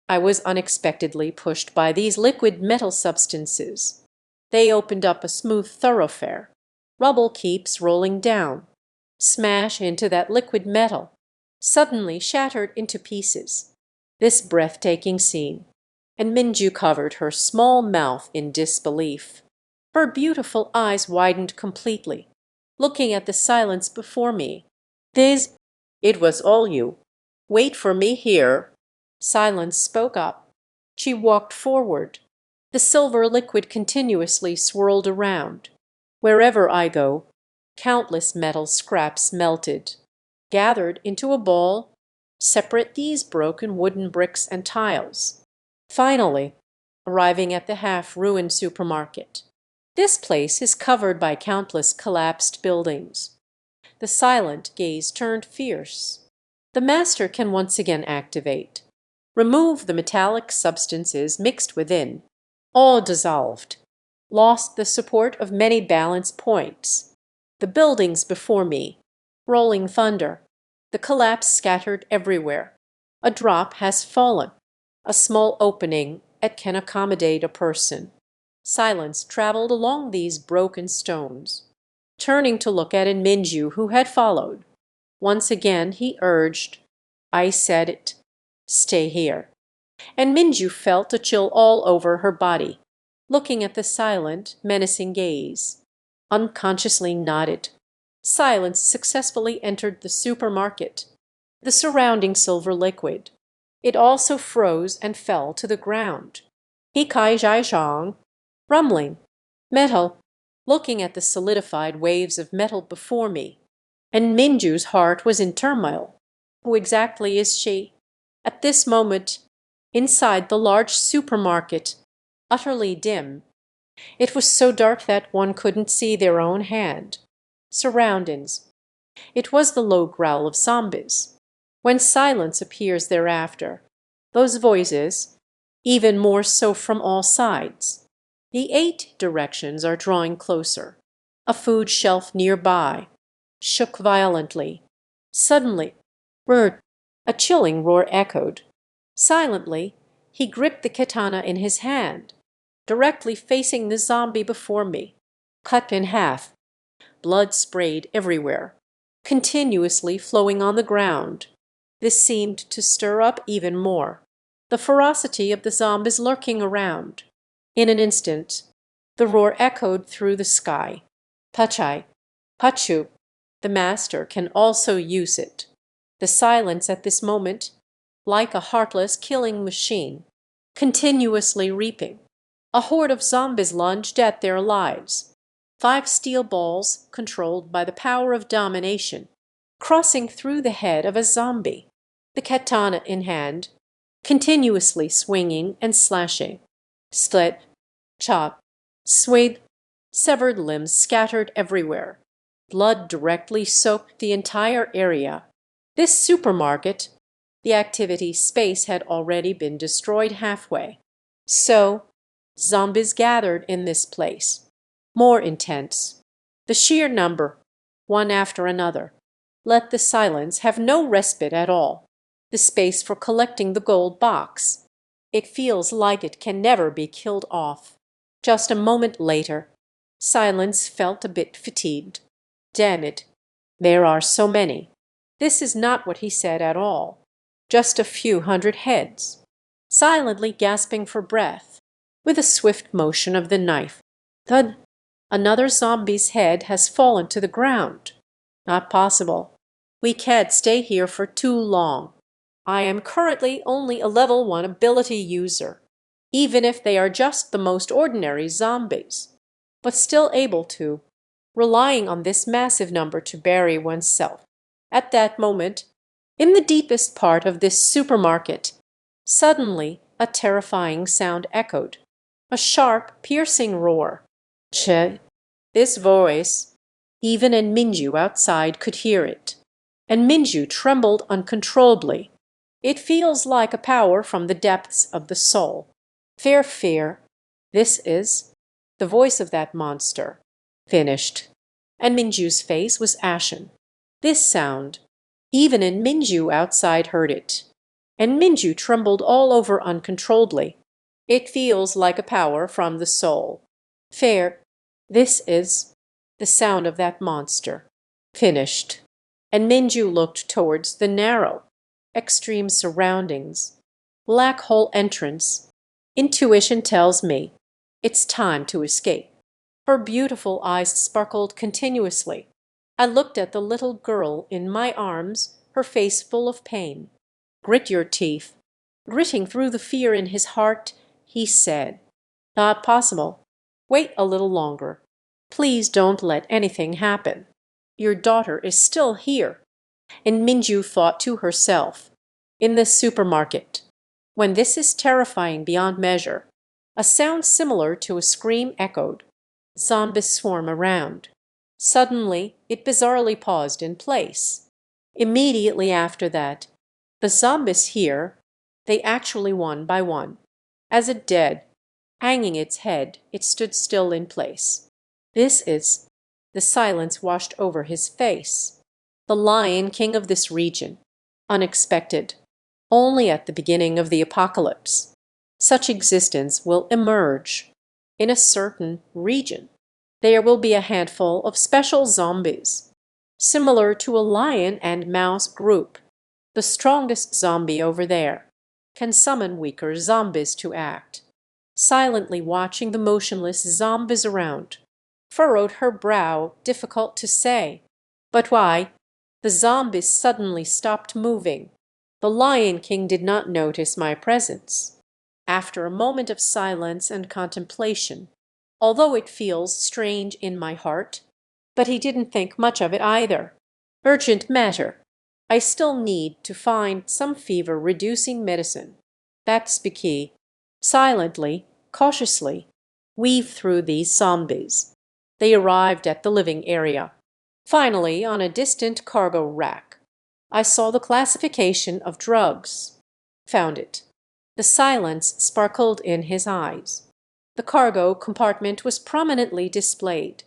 I was unexpectedly pushed by these liquid metal substances. They opened up a smooth thoroughfare. Rubble keeps rolling down. Smash into that liquid metal. Suddenly shattered into pieces. This breathtaking scene. And Minju covered her small mouth in disbelief. Her beautiful eyes widened completely, looking at the silence before me. "This, it was all you. Wait for me here." Silence spoke up. She walked forward. The silver liquid continuously swirled around. Wherever I go, countless metal scraps melted, gathered into a ball, separate these broken wooden bricks and tiles. Finally, arriving at the half-ruined supermarket. This place is covered by countless collapsed buildings. The silent gaze turned fierce. The master can once again activate. Remove the metallic substances mixed within. All dissolved. Lost the support of many balance points. The buildings before me. Rolling thunder. The collapse scattered everywhere. A drop has fallen. A small opening it can accommodate a person. Silence traveled along these broken stones. Turning to look at Minju, who had followed. Once again he urged. I said it. Stay here. And Minju felt a chill all over her body, looking at the silent, menacing gaze. Unconsciously nodded. Silence successfully entered the supermarket. The surrounding silver liquid. It also froze and fell to the ground. He kai jai shang. Rumbling. Metal. Looking at the solidified waves of metal before me. And Minju's heart was in turmoil. Who exactly is she? At this moment, inside the large supermarket, utterly dim. It was so dark that one couldn't see their own hand. Surroundings. It was the low growl of zombies. When silence appears thereafter, those voices, even more so from all sides. The 8 directions are drawing closer. A food shelf nearby. Shook violently. Suddenly, "Bird!" A chilling roar echoed. Silently, he gripped the katana in his hand, directly facing the zombie before me. Cut in half. Blood sprayed everywhere, continuously flowing on the ground. This seemed to stir up even more the ferocity of the zombies lurking around. In an instant, the roar echoed through the sky. Pachai. Pachu. The master can also use it. The silence at this moment, like a heartless killing machine, continuously reaping. A horde of zombies lunged at their lives. 5 steel balls, controlled by the power of domination, crossing through the head of a zombie, the katana in hand, continuously swinging and slashing. Slit, chop, swathe, severed limbs scattered everywhere. Blood directly soaked the entire area. This supermarket, the activity space had already been destroyed halfway. So, zombies gathered in this place. More intense. The sheer number, one after another. Let the silence have no respite at all. The space for collecting the gold box. It feels like it can never be killed off. Just a moment later, Silence felt a bit fatigued. Damn it, there are so many. This is not what he said at all. Just a few hundred heads. Silently gasping for breath, with a swift motion of the knife. Thud! Another zombie's head has fallen to the ground. Not possible. We can't stay here for too long. I am currently only a level 1 ability user, even if they are just the most ordinary zombies, but still able to, relying on this massive number to bury oneself. At that moment, in the deepest part of this supermarket, suddenly a terrifying sound echoed, a sharp, piercing roar. Che! This voice, even and Minju outside could hear it, and Minju trembled uncontrollably. It feels like a power from the depths of the soul. Fear. This is the voice of that monster. Finished. And Minju's face was ashen. This sound, even in Minju outside heard it. And Minju trembled all over uncontrollably. It feels like a power from the soul. This is the sound of that monster. Finished. And Minju looked towards the narrow, extreme surroundings, black hole entrance. Intuition tells me it's time to escape. Her beautiful eyes sparkled continuously. I looked at the little girl in my arms, her face full of pain. Grit your teeth. Gritting through the fear in his heart, he said, Not possible. Wait a little longer. Please don't let anything happen. Your daughter is still here. And Minju thought to herself, in the supermarket, when this is terrifying beyond measure, a sound similar to a scream echoed. Zombies swarm around. Suddenly, it bizarrely paused in place. Immediately after that, the zombies here, they actually one by one. As it dead, hanging its head, it stood still in place. This is the silence washed over his face. The Lion King of this region. Unexpected. Only at the beginning of the apocalypse. Such existence will emerge. In a certain region, there will be a handful of special zombies, similar to a lion and mouse group. The strongest zombie over there can summon weaker zombies to act. Silently watching the motionless zombies around, furrowed her brow, difficult to say. But why? The zombies suddenly stopped moving. The Lion King did not notice my presence. After a moment of silence and contemplation, although it feels strange in my heart, but he didn't think much of it either. Urgent matter. I still need to find some fever-reducing medicine. That's the key. Silently, cautiously, weave through these zombies. They arrived at the living area. Finally, on a distant cargo rack, I saw the classification of drugs. Found it. The silence sparkled in his eyes. The cargo compartment was prominently displayed.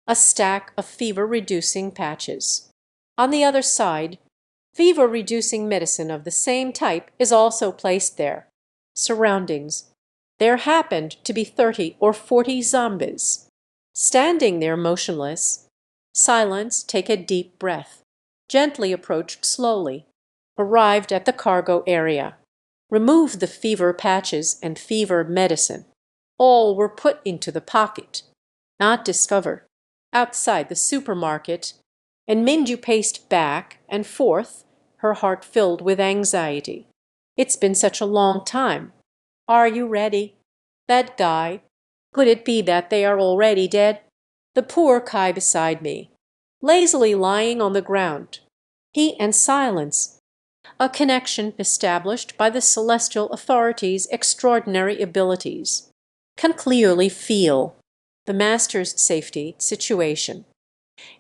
A stack of fever-reducing patches. On the other side, fever-reducing medicine of the same type is also placed there. Surroundings. There happened to be 30 or 40 zombies. Standing there motionless. Silence, take a deep breath. Gently approached slowly. Arrived at the cargo area. Removed the fever patches and fever medicine. All were put into the pocket. Not discovered. Outside the supermarket. And Minju paced back and forth, her heart filled with anxiety. It's been such a long time. Are you ready? That guy. Could it be that they are already dead? The poor Kai beside me, lazily lying on the ground. He and Silence. A connection established by the celestial authorities' extraordinary abilities. Can clearly feel the master's safety situation.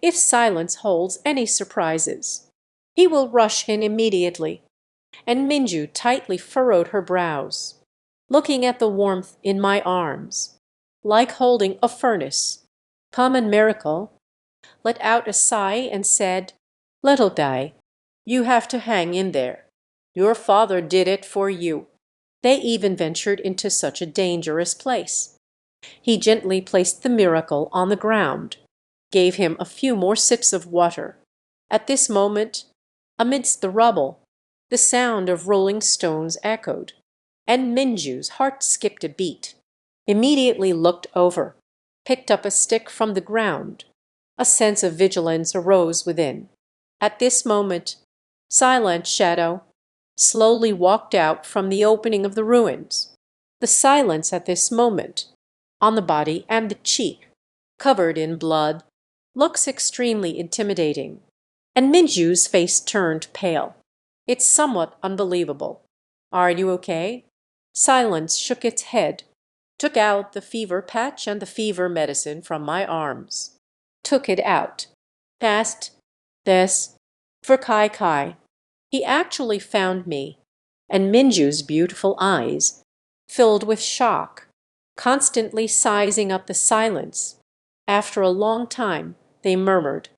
if silence holds any surprises. He will rush in immediately. And Minju tightly furrowed her brows, looking at the warmth in my arms, like holding a furnace. Common miracle, let out a sigh and said, "Little Dai, you have to hang in there. Your father did it for you. They even ventured into such a dangerous place." He gently placed the miracle on the ground, gave him a few more sips of water. At this moment, amidst the rubble, the sound of rolling stones echoed, and Minju's heart skipped a beat. Immediately looked over, picked up a stick from the ground. A sense of vigilance arose within. At this moment, Silent Shadow slowly walked out from the opening of the ruins. The silence at this moment, on the body and the cheek, covered in blood, looks extremely intimidating, and Minju's face turned pale. "It's somewhat unbelievable. Are you okay?" Silence shook its head, took out the fever patch and the fever medicine from my arms, took it out, asked, "This for Kai Kai." He actually found me, and Minju's beautiful eyes filled with shock, constantly sizing up the silence. After a long time, they murmured,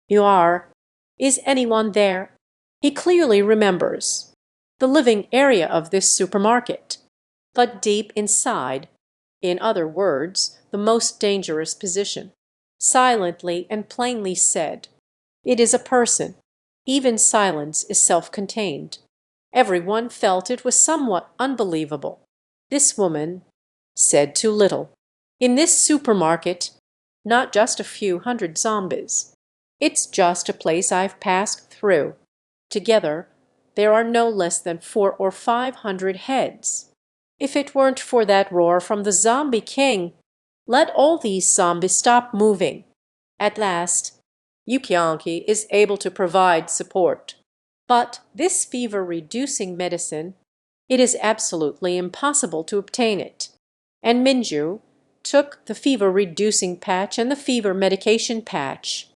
"You are. Is anyone there?" He clearly remembers the living area of this supermarket, but deep inside, in other words, the most dangerous position, silently and plainly said, "It is a person." Even silence is self-contained. Everyone felt it was somewhat unbelievable. This woman said too little. In this supermarket, not just a few hundred zombies. It's just a place I've passed through. Together, there are no less than 400 or 500 heads. If it weren't for that roar from the zombie king, let all these zombies stop moving. At last, Qiong Qi is able to provide support. But this fever-reducing medicine, it is absolutely impossible to obtain it. And Minju took the fever-reducing patch and the fever medication patch,